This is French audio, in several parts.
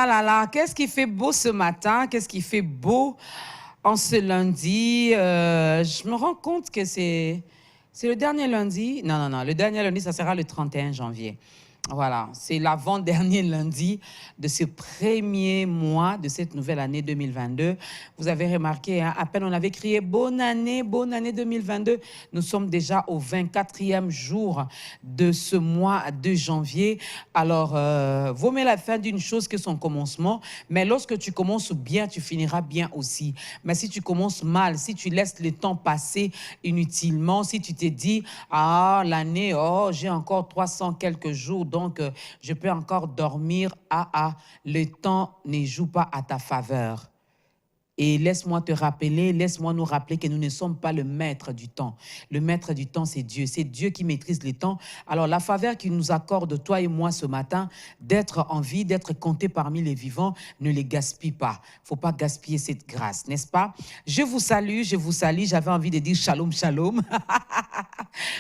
là là, qu'est-ce qui fait beau ce matin? Qu'est-ce qui fait beau en ce lundi? Je me rends compte que c'est le dernier lundi. Non, non, non, le dernier lundi, ça sera le 31 janvier. Voilà, c'est l'avant-dernier lundi de ce premier mois de cette nouvelle année 2022. Vous avez remarqué, hein, à peine on avait crié bonne année 2022. Nous sommes déjà au 24e jour de ce mois de janvier. Alors, vaut mieux la fin d'une chose que son commencement. Mais lorsque tu commences bien, tu finiras bien aussi. Mais si tu commences mal, si tu laisses le temps passer inutilement, si tu te dis, ah, l'année, oh, j'ai encore 300 quelques jours, donc je peux encore dormir. Le temps ne joue pas à ta faveur. Et laisse-moi te rappeler, laisse-moi nous rappeler que nous ne sommes pas le maître du temps. Le maître du temps, c'est Dieu. C'est Dieu qui maîtrise le temps. Alors, la faveur qu'il nous accorde, toi et moi, ce matin, d'être en vie, d'être compté parmi les vivants, ne les gaspille pas. Il ne faut pas gaspiller cette grâce, n'est-ce pas? Je vous salue, je vous salue. J'avais envie de dire shalom, shalom.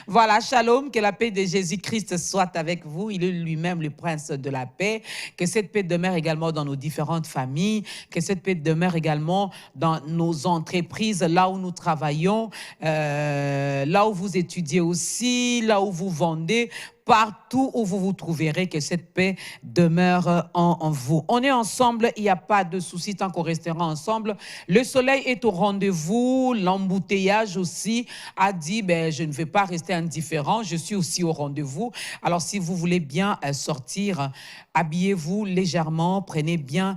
Voilà, shalom, que la paix de Jésus-Christ soit avec vous. Il est lui-même le prince de la paix. Que cette paix demeure également dans nos différentes familles. Que cette paix demeure également dans nos entreprises, là où nous travaillons, là où vous étudiez aussi, là où vous vendez. Partout où vous vous trouverez, que cette paix demeure en vous. On est ensemble, il n'y a pas de souci tant qu'on restera ensemble. Le soleil est au rendez-vous, l'embouteillage aussi a dit, ben, je ne vais pas rester indifférent, je suis aussi au rendez-vous. Alors si vous voulez bien sortir, habillez-vous légèrement, prenez bien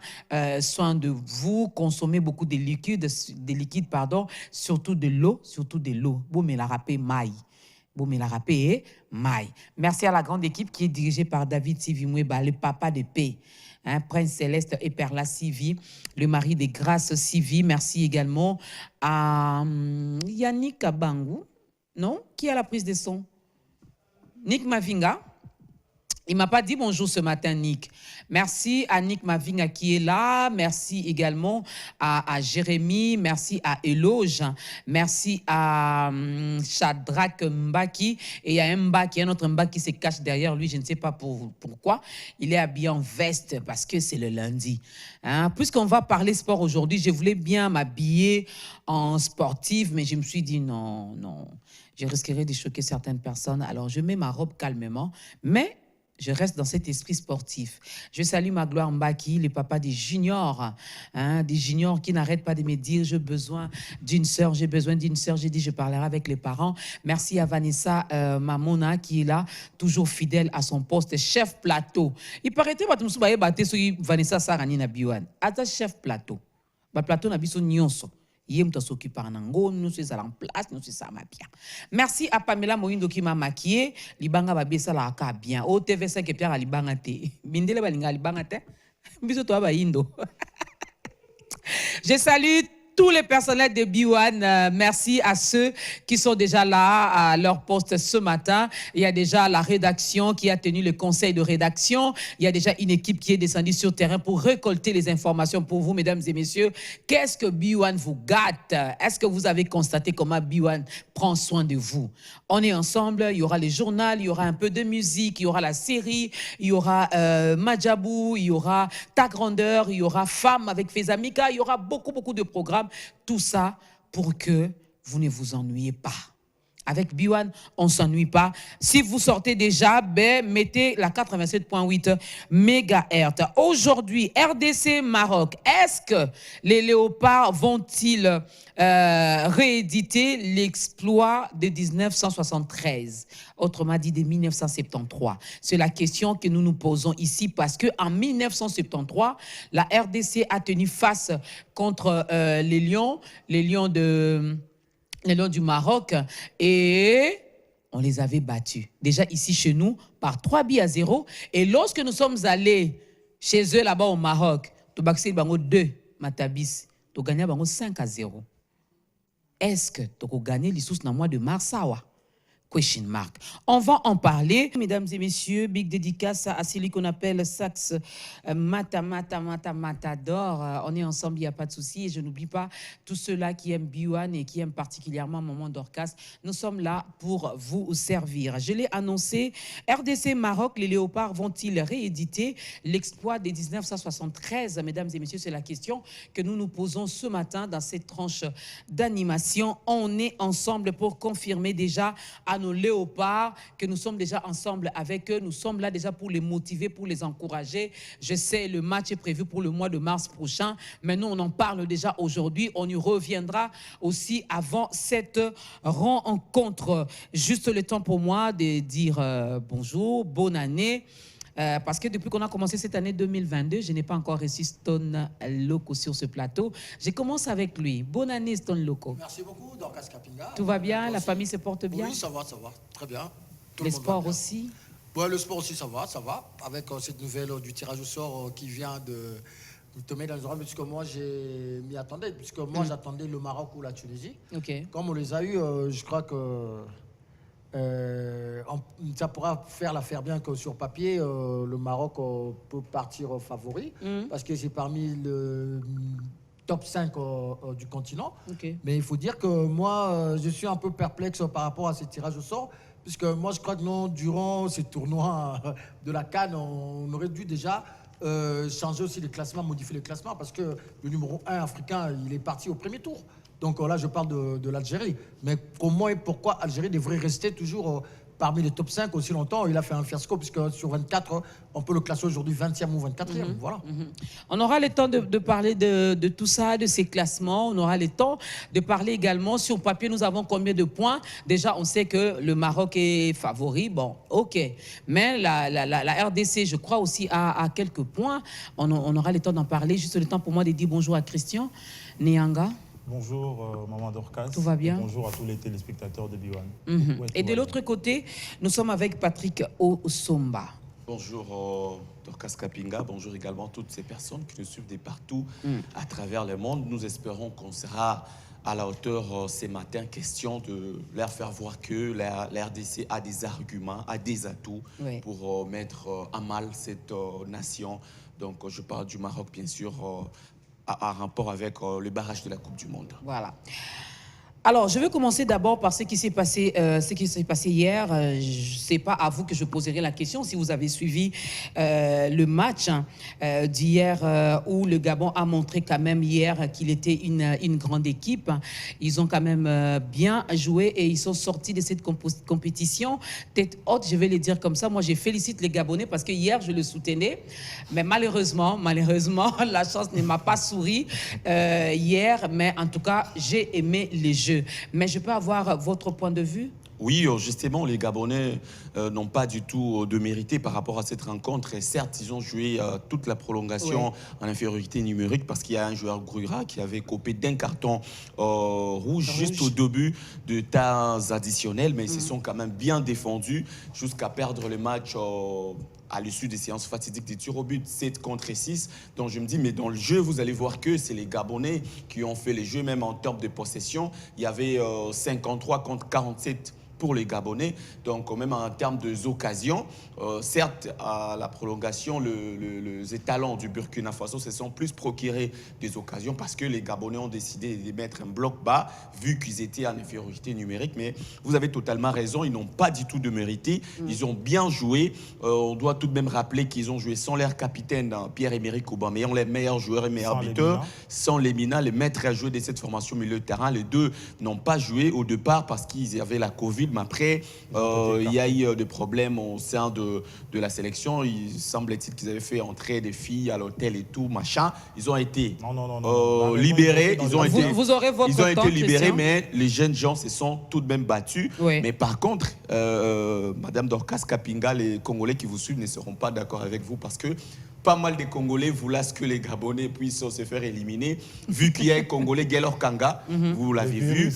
soin de vous, consommez beaucoup de liquides, surtout de l'eau, Vous me la rappelez, maille. Merci à la grande équipe qui est dirigée par David Sivimweba, le papa de paix, hein, Prince Céleste et Perla Sivi, le mari des grâces Sivi. Merci également à Yannick Abangou, non? Qui a la prise de son? Nick Mavinga. Il ne m'a pas dit bonjour ce matin, Nick. Merci à Nick Mavinga qui est là. Merci également à Jérémy. Merci à Eloge. Merci à Shadrach Mbaki. Et il y a un autre Mbaki qui se cache derrière lui. Je ne sais pas pourquoi. Il est habillé en veste parce que c'est le lundi. Hein? Puisqu'on va parler sport aujourd'hui, je voulais bien m'habiller en sportive, mais je me suis dit non, non. Je risquerais de choquer certaines personnes. Alors, je mets ma robe calmement. Mais je reste dans cet esprit sportif. Je salue Magloire Mbaki, le papa des juniors, hein, des juniors qui n'arrêtent pas de me dire j'ai besoin d'une sœur, j'ai besoin d'une sœur. J'ai dit je parlerai avec les parents. Merci à Vanessa Mamona qui est là, toujours fidèle à son poste, chef plateau. Il paraît que Vanessa Sarani na Biwan. Ata chef plateau. Ba plateau na biso nyonso. Nous sommes en place, nous sommes bien. Merci à Pamela Moindo qui m'a maquillé. Libanga va bien ça là bien. Au TV5 et Pierre Libanga te. Mindele balinga Libanga te. Biso to ba indo. Je salue tous les personnels de B1, merci à ceux qui sont déjà là à leur poste ce matin. Il y a déjà la rédaction qui a tenu le conseil de rédaction. Il y a déjà une équipe qui est descendue sur terrain pour récolter les informations pour vous, mesdames et messieurs. Qu'est-ce que B1 vous gâte? Est-ce que vous avez constaté comment B1 prend soin de vous? On est ensemble, il y aura les journaux, il y aura un peu de musique, il y aura la série, il y aura Majabou, il y aura Ta Grandeur, il y aura Femmes avec Fezamika, il y aura beaucoup de programmes. Tout ça pour que vous ne vous ennuyez pas. Avec B1, on ne s'ennuie pas. Si vous sortez déjà, ben, mettez la 87.8 MHz. Aujourd'hui, RDC Maroc, est-ce que les Léopards vont-ils rééditer l'exploit de 1973, autrement dit de 1973? C'est la question que nous nous posons ici parce qu'en 1973, la RDC a tenu face contre les Lions du Maroc, et on les avait battus. Déjà ici chez nous, par 3-0. Et lorsque nous sommes allés chez eux là-bas au Maroc, tu as gagné 2 matabis, tu as gagné 5-0. Est-ce que tu as gagné les sous dans le mois de mars? Question mark. On va en parler. Mesdames et messieurs, big dédicace à celui qu'on appelle Sax Matador. On est ensemble, il n'y a pas de souci. Et je n'oublie pas tous ceux-là qui aiment B1 et qui aiment particulièrement Maman Dorcas. Nous sommes là pour vous servir. Je l'ai annoncé, RDC Maroc, les Léopards vont-ils rééditer l'exploit des 1973? Mesdames et messieurs, c'est la question que nous nous posons ce matin dans cette tranche d'animation. On est ensemble pour confirmer déjà à nos Léopards que nous sommes déjà ensemble avec eux. Nous sommes là déjà pour les motiver, pour les encourager. Je sais, le match est prévu pour le mois de mars prochain, mais nous, on en parle déjà aujourd'hui. On y reviendra aussi avant cette rencontre. Juste le temps pour moi de dire bonjour, bonne année. Parce que depuis qu'on a commencé cette année 2022, je n'ai pas encore reçu Stone Loco sur ce plateau. Je commence avec lui. Bonne année, Stone Loco. Merci beaucoup, Dorcas Kapinga. Tout va bien? La famille se porte bien? Oui, ça va, très bien. Le sport aussi? Oui, le sport aussi, ça va. Avec cette nouvelle du tirage au sort qui vient de te mettre dans les oreilles, puisque moi, je m'y attendais, puisque moi, j'attendais le Maroc ou la Tunisie. Okay. Comme on les a eus, je crois que ça pourra faire l'affaire bien que sur papier, le Maroc peut partir favori, parce que c'est parmi le top 5 du continent. Okay. Mais il faut dire que moi, je suis un peu perplexe par rapport à ces tirages au sort, puisque moi, je crois que non, durant ces tournois de la CAN, on aurait dû déjà changer aussi les classements, modifier les classements, parce que le numéro 1 africain, il est parti au premier tour. Donc là, je parle de l'Algérie. Mais comment et pourquoi l'Algérie devrait rester toujours parmi les top 5 aussi longtemps? Il a fait un fiasco, puisque sur 24, on peut le classer aujourd'hui 20e ou 24e. Voilà. On aura le temps de parler de tout ça, de ces classements. On aura le temps de parler également. Sur papier, nous avons combien de points? Déjà, on sait que le Maroc est favori. Bon, OK. Mais la RDC, je crois aussi, a quelques points. On aura le temps d'en parler. Juste le temps pour moi de dire bonjour à Christian Nyanga. Bonjour Maman Dorcas. Tout va bien? Bonjour à tous les téléspectateurs de B1. Ouais, et de l'autre côté, nous sommes avec Patrick Osomba. Bonjour Dorcas Kapinga, bonjour également toutes ces personnes qui nous suivent de partout à travers le monde. Nous espérons qu'on sera à la hauteur ce matin, question de leur faire voir que la RDC a des arguments, a des atouts pour mettre à mal cette nation. Donc je parle du Maroc bien sûr, en rapport avec le barrage de la Coupe du Monde. Voilà. Alors, je vais commencer d'abord par ce qui s'est passé hier. C'est pas à vous que je poserai la question. Si vous avez suivi le match d'hier où le Gabon a montré quand même hier qu'il était une grande équipe. Ils ont quand même bien joué et ils sont sortis de cette compétition tête haute, je vais le dire comme ça. Moi, je félicite les Gabonais parce que hier, je le soutenais. Mais malheureusement, la chance ne m'a pas souri hier. Mais en tout cas, j'ai aimé les jeux. Mais je peux avoir votre point de vue? Oui, justement, les Gabonais n'ont pas du tout de mérité par rapport à cette rencontre. Et certes, ils ont joué toute la prolongation en infériorité numérique parce qu'il y a un joueur Grura qui avait copé d'un carton rouge juste au début de temps additionnels. Mais ils se sont quand même bien défendus jusqu'à perdre le match à l'issue des séances fatidiques des tirs au but 7 contre 6. Donc je me dis, mais dans le jeu, vous allez voir que c'est les Gabonais qui ont fait les jeux, même en termes de possession. Il y avait 53 contre 47 pour les Gabonais. Donc même en termes d'occasions, certes, à la prolongation, les étalons du Burkina Faso se sont plus procurés des occasions parce que les Gabonais ont décidé de mettre un bloc bas vu qu'ils étaient en infériorité numérique. Mais vous avez totalement raison, ils n'ont pas du tout de mérité. Ils ont bien joué. On doit tout de même rappeler qu'ils ont joué sans leur capitaine, Pierre-Emerick Aubameyang, les meilleurs joueurs et meilleurs buteurs, sans Lemina, les maîtres à jouer de cette formation milieu de terrain. Les deux n'ont pas joué au départ parce qu'ils avaient la Covid. Mais après, il y a eu des problèmes au sein de la sélection. Il semblait-il qu'ils avaient fait entrer des filles à l'hôtel et tout, machin. Ils ont été libérés. Ils ont été libérés, mais les jeunes gens se sont tout de même battus. Oui. Mais par contre, Madame Dorcas Kapinga, les Congolais qui vous suivent ne seront pas d'accord avec vous parce que pas mal de Congolais voulaient que les Gabonais puissent se faire éliminer, vu qu'il y a un Congolais, Gaylor Kanga, vous l'avez vu,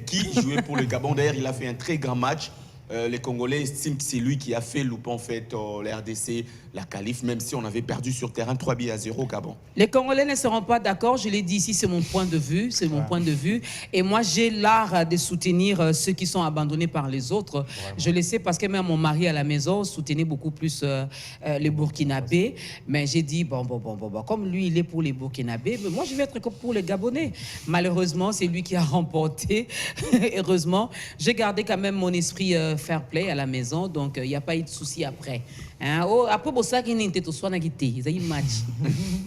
qui jouait pour le Gabon. D'ailleurs, il a fait un très grand match. les Congolais estiment que c'est lui qui a fait louper en fait la RDC, la qualif, même si on avait perdu sur terrain 3-0 au Gabon. Les Congolais ne seront pas d'accord, je l'ai dit ici, c'est mon point de vue, c'est mon point de vue. Et moi, j'ai l'art de soutenir ceux qui sont abandonnés par les autres. Vraiment. Je le sais parce que même mon mari à la maison soutenait beaucoup plus les Burkinabés. Mais j'ai dit, bon, comme lui, il est pour les Burkinabés, mais moi, je vais être pour les Gabonais. Malheureusement, c'est lui qui a remporté. Heureusement, j'ai gardé quand même mon esprit fair play à la maison, donc il n'y a pas eu de souci après. Hein? Oh, après, pour ça, il n'y a pas de match.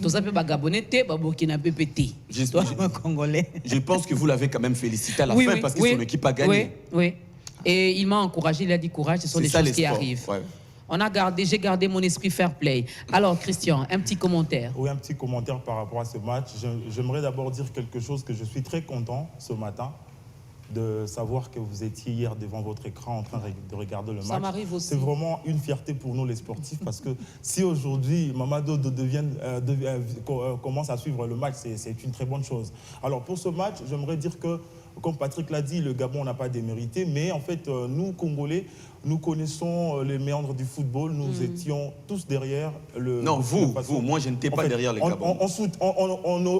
Tout ça, les Gabonais, les Burkinabés, Congolais. Je pense que vous l'avez quand même félicité à la fin parce que son équipe a gagné. Oui. Et il m'a encouragé, il a dit courage, ce sont des choses qui arrivent. Ouais. J'ai gardé mon esprit fair play. Alors, Christian, un petit commentaire. Oui, un petit commentaire par rapport à ce match. J'aimerais d'abord dire quelque chose que je suis très content ce matin de savoir que vous étiez hier devant votre écran en train de regarder le match. Ça m'arrive aussi. C'est vraiment une fierté pour nous les sportifs parce que si aujourd'hui Mamadou commence à suivre le match, c'est une très bonne chose. Alors pour ce match, j'aimerais dire que, comme Patrick l'a dit, le Gabon n'a pas démérité, mais en fait, nous, Congolais, nous connaissons les méandres du football, nous étions tous derrière le... Non, vous, moi je n'étais pas derrière le Gabon.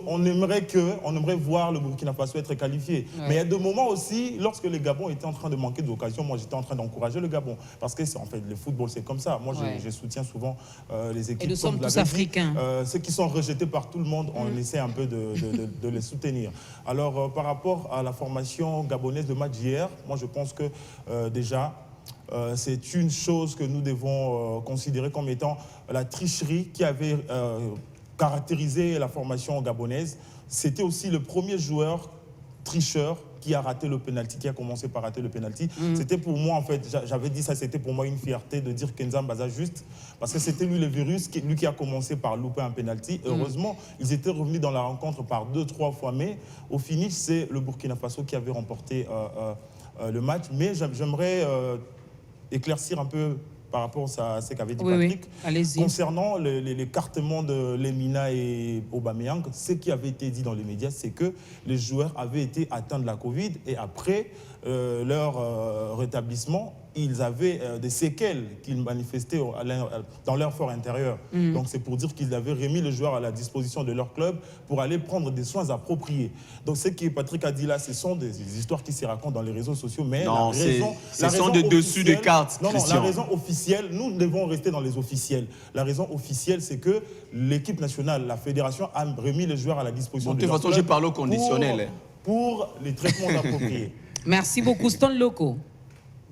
On aimerait voir le Burkina Faso être qualifié. Ouais. Mais il y a des moments aussi, lorsque le Gabon était en train de manquer d'occasion, moi j'étais en train d'encourager le Gabon. Parce que en fait, le football c'est comme ça. Moi je soutiens souvent les équipes. Et nous sommes tous africains. Ceux qui sont rejetés par tout le monde, on essaie un peu de les soutenir. Alors par rapport à la formation gabonaise de match d'hier, moi je pense que déjà... c'est une chose que nous devons considérer comme étant la tricherie qui avait caractérisé la formation gabonaise. C'était aussi le premier joueur tricheur qui a raté le penalty, qui a commencé par rater le penalty. C'était pour moi, en fait, j'avais dit ça, c'était pour moi une fierté de dire Kenza Mbaza juste, parce que c'était lui le virus, lui qui a commencé par louper un penalty. Heureusement, ils étaient revenus dans la rencontre par 2-3 fois, mais au finish, c'est le Burkina Faso qui avait remporté le match. Mais j'aimerais... éclaircir un peu par rapport à ce qu'avait dit Patrick. Concernant l'écartement de Lemina et Aubameyang, ce qui avait été dit dans les médias, c'est que les joueurs avaient été atteints de la Covid et après leur rétablissement, ils avaient des séquelles qu'ils manifestaient dans leur fort intérieur. Donc c'est pour dire qu'ils avaient remis les joueurs à la disposition de leur club pour aller prendre des soins appropriés. Donc ce que Patrick a dit là, ce sont des histoires qui se racontent dans les réseaux sociaux, mais non, ce sont des dessus de cartes, non, la raison officielle, nous devons rester dans les officiels. La raison officielle, c'est que l'équipe nationale, la fédération a remis les joueurs à la disposition de leur club. De toute façon, j'ai parlé au conditionnel. Pour les traitements appropriés. Merci beaucoup, Stan Loco.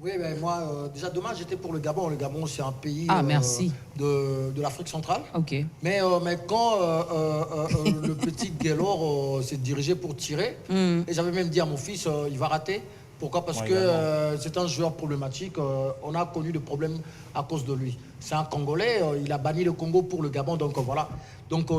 Oui, ben moi, déjà demain, j'étais pour le Gabon. Le Gabon, c'est un pays de l'Afrique centrale. Okay. Mais quand le petit Guélor s'est dirigé pour tirer, et j'avais même dit à mon fils, il va rater. Pourquoi? Parce que c'est un joueur problématique. On a connu des problèmes à cause de lui. C'est un Congolais. Il a banni le Congo pour le Gabon. Donc voilà. Donc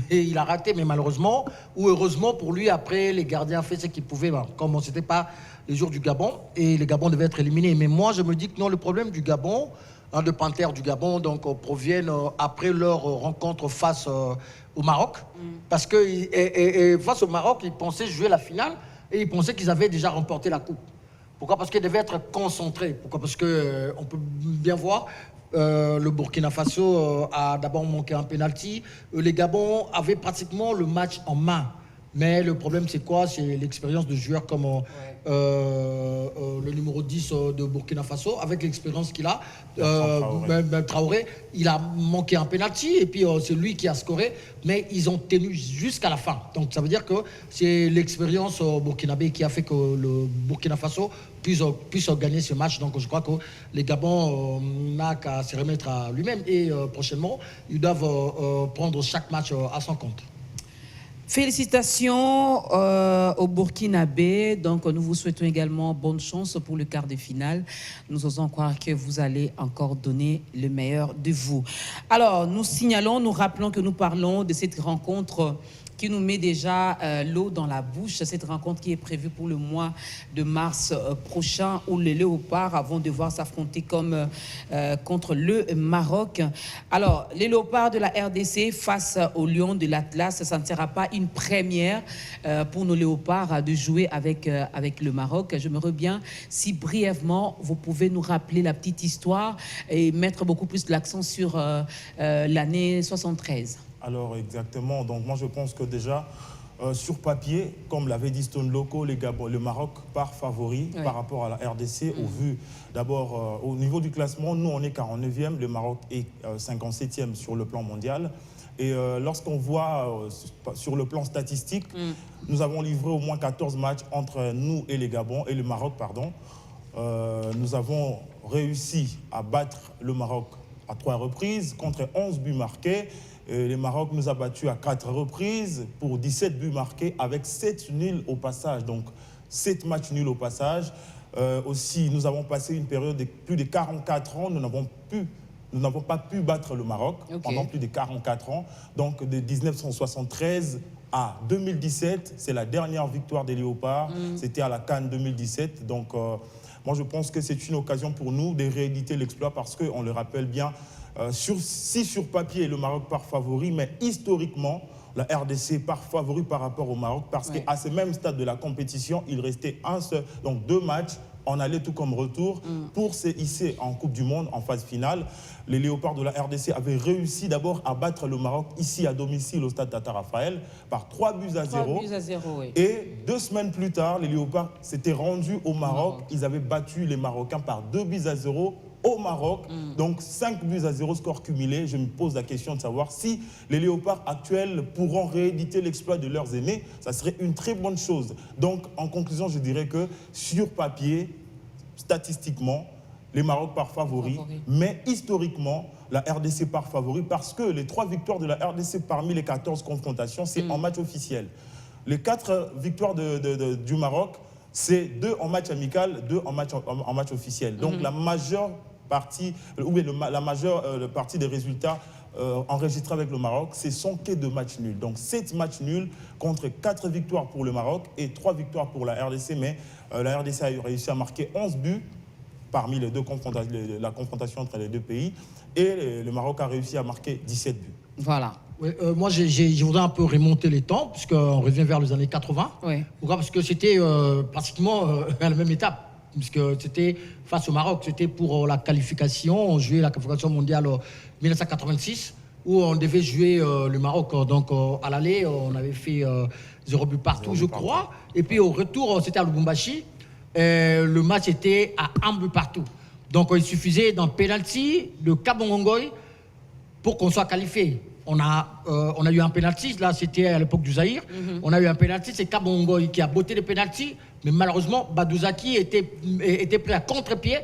il a raté, mais malheureusement, ou heureusement pour lui, après, les gardiens ont fait ce qu'ils pouvaient. Comme ce n'était pas les jours du Gabon, et le Gabon devait être éliminé. Mais moi, je me dis que non, le problème du Gabon, de Panthère du Gabon, donc proviennent après leur rencontre face au Maroc. Parce que face au Maroc, ils pensaient jouer la finale. Et ils pensaient qu'ils avaient déjà remporté la coupe. Pourquoi? Parce qu'ils devaient être concentrés. Pourquoi? Parce qu'on peut bien voir, le Burkina Faso a d'abord manqué un penalty. Les Gabons avaient pratiquement le match en main. Mais le problème, c'est quoi? C'est l'expérience de joueurs comme le numéro 10 de Burkina Faso, avec l'expérience qu'il a. Traoré, il a manqué un penalty et puis c'est lui qui a scoré. Mais ils ont tenu jusqu'à la fin. Donc ça veut dire que c'est l'expérience burkinabé qui a fait que le Burkina Faso puisse gagner ce match. Donc je crois que les Gabons n'a qu'à se remettre à lui-même. Et prochainement, ils doivent prendre chaque match à son compte. Félicitations au Burkinabé. Donc, nous vous souhaitons également bonne chance pour le quart de finale. Nous osons croire que vous allez encore donner le meilleur de vous. Alors, nous signalons, nous rappelons que nous parlons de cette rencontre qui nous met déjà l'eau dans la bouche. Cette rencontre qui est prévue pour le mois de mars prochain, où les Léopards vont devoir s'affronter contre le Maroc. Alors, les Léopards de la RDC face aux Lions de l'Atlas, ça ne sera pas une première pour nos Léopards de jouer avec le Maroc. J'aimerais bien, si brièvement, vous pouvez nous rappeler la petite histoire et mettre beaucoup plus l'accent sur l'année 73. Alors exactement, donc moi je pense que déjà, sur papier, comme l'avait dit Stone Loco, le Maroc part favori par rapport à la RDC, au vu d'abord au niveau du classement, nous on est 49e, le Maroc est 57e sur le plan mondial. Et lorsqu'on voit sur le plan statistique, nous avons livré au moins 14 matchs entre nous et le Maroc, pardon. Nous avons réussi à battre le Maroc à 3 reprises, contre 11 buts marqués. Le Maroc nous a battus à 4 reprises pour 17 buts marqués avec 7 nuls au passage. Donc 7 matchs nuls au passage. Aussi, nous avons passé une période de plus de 44 ans. Nous n'avons pas pu battre le Maroc pendant plus de 44 ans. Donc de 1973 à 2017, c'est la dernière victoire des Léopards. C'était à la CAN 2017. Donc moi je pense que c'est une occasion pour nous de rééditer l'exploit parce qu'on le rappelle bien, si sur papier le Maroc part favori, mais historiquement, la RDC part favori par rapport au Maroc parce qu'à ce même stade de la compétition, il restait donc 2 matchs en aller tout comme retour pour se hisser en Coupe du Monde en phase finale. Les Léopards de la RDC avaient réussi d'abord à battre le Maroc ici à domicile au stade Tata Raphaël par 3 buts à 0. 3 buts à 0, oui. Et 2 semaines plus tard, les Léopards s'étaient rendus au Maroc. Ils avaient battu les Marocains par 2 buts à 0 au Maroc. Donc 5 buts à 0 score cumulé. Je me pose la question de savoir si les Léopards actuels pourront rééditer l'exploit de leurs aînés. Ça serait une très bonne chose. Donc en conclusion, je dirais que sur papier, statistiquement, les Maroc part favori, mais historiquement, la RDC part favori parce que les 3 victoires de la RDC parmi les 14 confrontations, c'est en match officiel. Les 4 victoires du Maroc, c'est 2 en match amical, 2 en match officiel. Donc la majeure partie, partie des résultats enregistrés avec le Maroc, ce sont que 2 matchs nuls. Donc 7 matchs nuls contre 4 victoires pour le Maroc et 3 victoires pour la RDC. Mais la RDC a réussi à marquer 11 buts parmi la confrontation entre les 2 pays. Et le Maroc a réussi à marquer 17 buts. Voilà. Oui, moi, je voudrais un peu remonter les temps, puisqu'on revient vers les années 80. Oui. Pourquoi? Parce que c'était pratiquement à la même étape, puisque c'était face au Maroc. C'était pour la qualification. On jouait la qualification mondiale en 1986, où on devait jouer le Maroc. Donc, à l'aller, on avait fait 0 but partout, je crois. Et puis, au retour, c'était à Lubumbashi. Le match était à 1 but partout. Donc, il suffisait d'un penalty de Kabongongoy pour qu'on soit qualifié. On a eu un penalty, là c'était à l'époque du Zaïre. On a eu un penalty, c'est Kabongoy qui a botté le penalty, mais malheureusement Badouzaki était pris à contre-pied.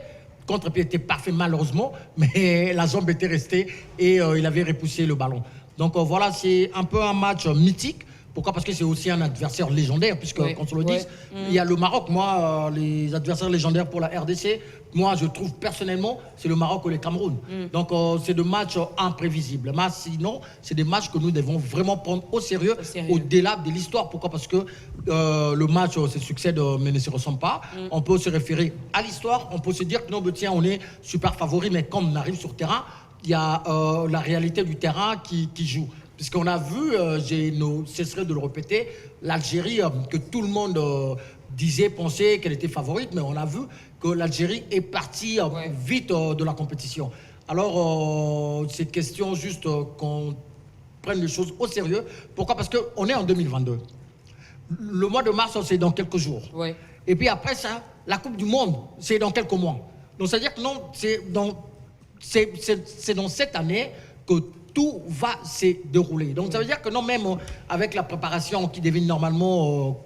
Contre-pied était parfait malheureusement, mais la jambe était restée et il avait repoussé le ballon. Donc voilà, c'est un peu un match mythique. Pourquoi? Parce que c'est aussi un adversaire légendaire, puisque, qu'on se le dise, il y a le Maroc. Moi, les adversaires légendaires pour la RDC, moi, je trouve personnellement, c'est le Maroc ou le Cameroun. Donc, c'est des matchs imprévisibles. Mais sinon, c'est des matchs que nous devons vraiment prendre au sérieux, au-delà de l'histoire. Pourquoi? Parce que le match se succède, mais ne se ressemble pas. On peut se référer à l'histoire, on peut se dire que non, tiens, on est super favori, mais quand on arrive sur le terrain, il y a la réalité du terrain qui joue. Puisqu'on a vu, je ne cesserai de le répéter, l'Algérie, que tout le monde pensait qu'elle était favorite, mais on a vu que l'Algérie est partie vite de la compétition. Alors, c'est question juste qu'on prenne les choses au sérieux. Pourquoi? Parce qu'on est en 2022. Le mois de mars, c'est dans quelques jours. Et puis après ça, la Coupe du Monde, c'est dans quelques mois. Donc, c'est-à-dire que non, c'est dans cette année que tout va se dérouler. Donc ça veut dire que non, même avec la préparation qui devait normalement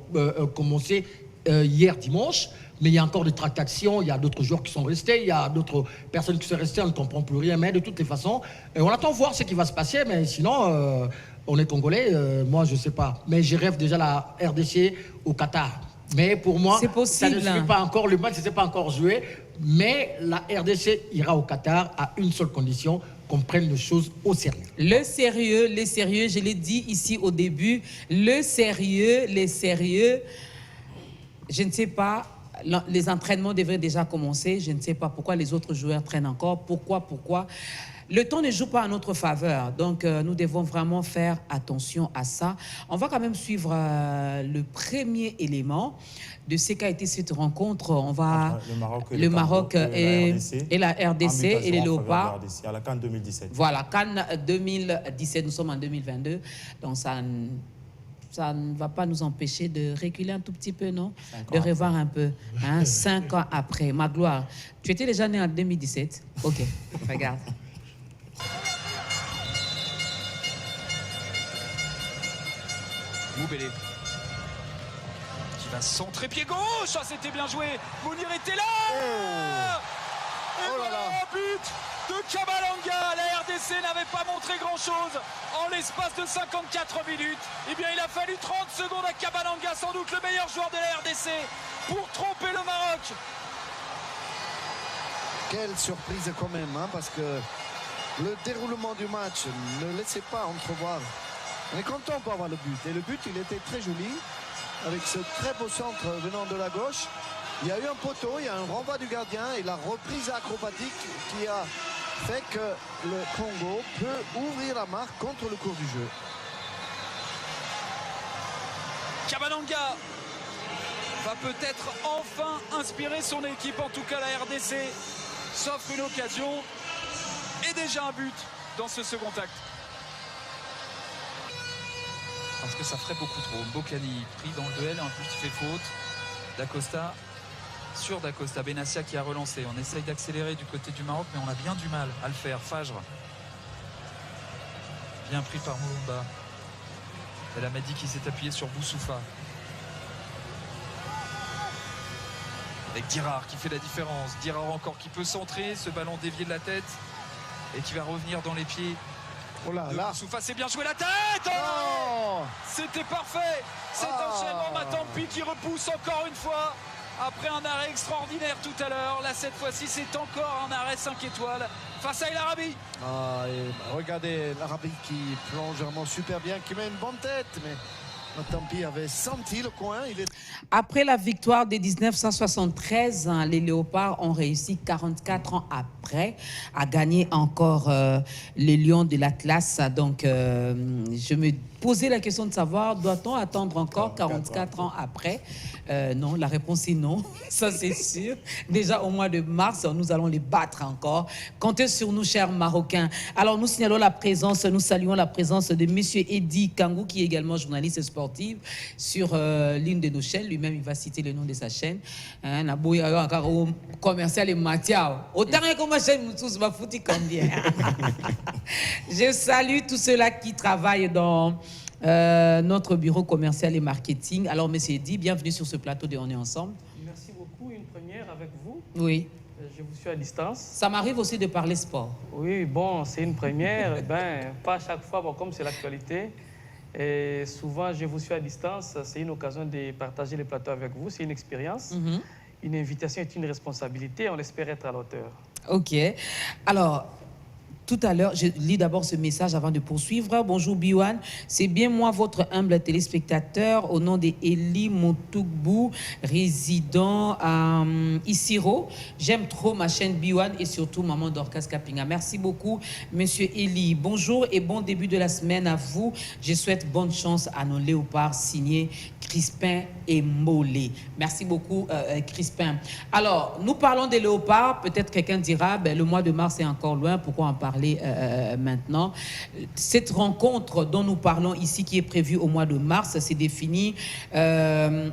commencer hier dimanche, mais il y a encore des tractations, il y a d'autres joueurs qui sont restés, il y a d'autres personnes qui sont restées, on ne comprend plus rien, mais de toutes les façons, on attend voir ce qui va se passer, mais sinon, on est Congolais, moi je ne sais pas. Mais je rêve déjà la RDC au Qatar. Mais pour moi, ça ne suffit pas encore, le match ne s'est pas encore joué. mais la RDC ira au Qatar à une seule condition, qu'on prenne les choses au sérieux. Le sérieux, je l'ai dit ici au début, le sérieux, je ne sais pas, les entraînements devraient déjà commencer, je ne sais pas pourquoi les autres joueurs traînent encore, pourquoi. Le temps ne joue pas en notre faveur, donc nous devons vraiment faire attention à ça. On va quand même suivre le premier élément de ce qu'a été cette rencontre. On va le Maroc et la RDC et les Léopards. À la CAN 2017. Voilà, CAN 2017, nous sommes en 2022, donc ça ne va pas nous empêcher de reculer un tout petit peu, non? De revoir un peu, hein, 5 ans après. Magloire, tu étais déjà né en 2017? Ok, regarde. Moubélé qui va centrer pied gauche. Ah, c'était bien joué. Mounir était là. Et voilà un but de Kabalanga. La RDC n'avait pas montré grand-chose en l'espace de 54 minutes. Eh bien, il a fallu 30 secondes à Kabalanga, sans doute le meilleur joueur de la RDC, pour tromper le Maroc. Quelle surprise quand même, hein, parce que le déroulement du match ne laissait pas entrevoir. On est content pour avoir le but. Et le but, il était très joli, avec ce très beau centre venant de la gauche. Il y a eu un poteau, il y a un renvoi du gardien et la reprise acrobatique qui a fait que le Congo peut ouvrir la marque contre le cours du jeu. Kabalanga va peut-être enfin inspirer son équipe. En tout cas, la RDC s'offre une occasion et déjà un but dans ce second acte. Parce que ça ferait beaucoup trop. Mbokani pris dans le duel, en plus il fait faute. Dacosta, sur Dacosta, Benassia qui a relancé. On essaye d'accélérer du côté du Maroc, mais on a bien du mal à le faire. Fajr, bien pris par Moulumba. El Amadi qui s'est appuyé sur Boussoufa. Avec Dirard qui fait la différence. Dirard encore qui peut centrer, ce ballon dévié de la tête et qui va revenir dans les pieds. Oh là là. Boussoufa, c'est bien joué la tête. Oh, c'était parfait. Cet enchaînement, Matampi qui repousse encore une fois. Après un arrêt extraordinaire tout à l'heure. Là, cette fois-ci, c'est encore un arrêt 5 étoiles face à El Arabi. Regardez l'Arabi qui plonge vraiment super bien, qui met une bonne tête, mais Matampi avait senti le coin. Après la victoire de 1973, hein, les Léopards ont réussi 44 ans après à gagner encore les Lions de l'Atlas. Donc, je me posais la question de savoir, doit-on attendre encore 44 ans après? Non, la réponse est non, ça c'est sûr. Déjà au mois de mars, nous allons les battre encore. Comptez sur nous, chers Marocains. Alors, nous signalons la présence, nous saluons la présence de Monsieur Eddy Kangou, qui est également journaliste sportif sur l'une de nos chaînes. Lui-même, il va citer le nom de sa chaîne. Commercial et Mathiao. Autant que ma chaîne, tous va foutre combien. Je salue tous ceux-là qui travaillent dans notre bureau commercial et marketing. Alors, monsieur Eddy, bienvenue sur ce plateau de On est ensemble. Merci beaucoup. Une première avec vous. Oui. Je vous suis à distance. Ça m'arrive aussi de parler sport. Oui, bon, c'est une première. Pas à chaque fois, bon, comme c'est l'actualité. Et souvent, je vous suis à distance. C'est une occasion de partager les plateaux avec vous. C'est une expérience. Une invitation est une responsabilité. On espère être à la hauteur. OK. Alors, tout à l'heure, je lis d'abord ce message avant de poursuivre. Bonjour Biwan, c'est bien moi votre humble téléspectateur au nom d'Eli Moutougbou, résident à Isiro. J'aime trop ma chaîne Biwan et surtout Maman Dorcas Kapinga. Merci beaucoup, monsieur Eli. Bonjour et bon début de la semaine à vous. Je souhaite bonne chance à nos léopards signés Crispin et Mollet. Merci beaucoup, Crispin. Alors, nous parlons des léopards. Peut-être quelqu'un dira, le mois de mars est encore loin. Pourquoi en parler maintenant? Cette rencontre dont nous parlons ici, qui est prévue au mois de mars, s'est définie dans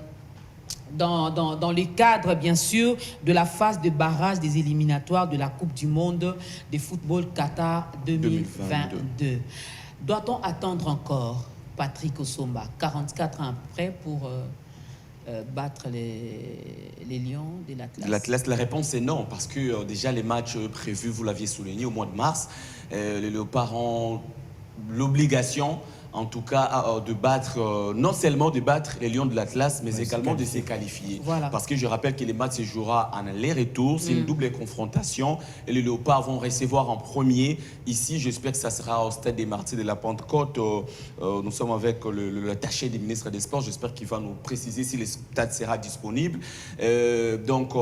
le cadre, bien sûr, de la phase de barrage des éliminatoires de la Coupe du Monde de football Qatar 2022. Doit-on attendre encore Patrick Osomba, 44 ans après, pour battre les Lions de l'Atlas? L'Atlas, la réponse est non, parce que déjà les matchs prévus, vous l'aviez souligné, au mois de mars, les Léopards ont l'obligation en tout cas de battre, non seulement de battre les Lions de l'Atlas, mais également de se qualifier. Voilà. Parce que je rappelle que les matchs se jouera en aller-retour, c'est une double confrontation et les Léopards vont recevoir en premier. Ici, j'espère que ça sera au stade des Martyrs de la Pentecôte. Nous sommes avec l'attaché des ministres des Sports, j'espère qu'il va nous préciser si le stade sera disponible. Donc,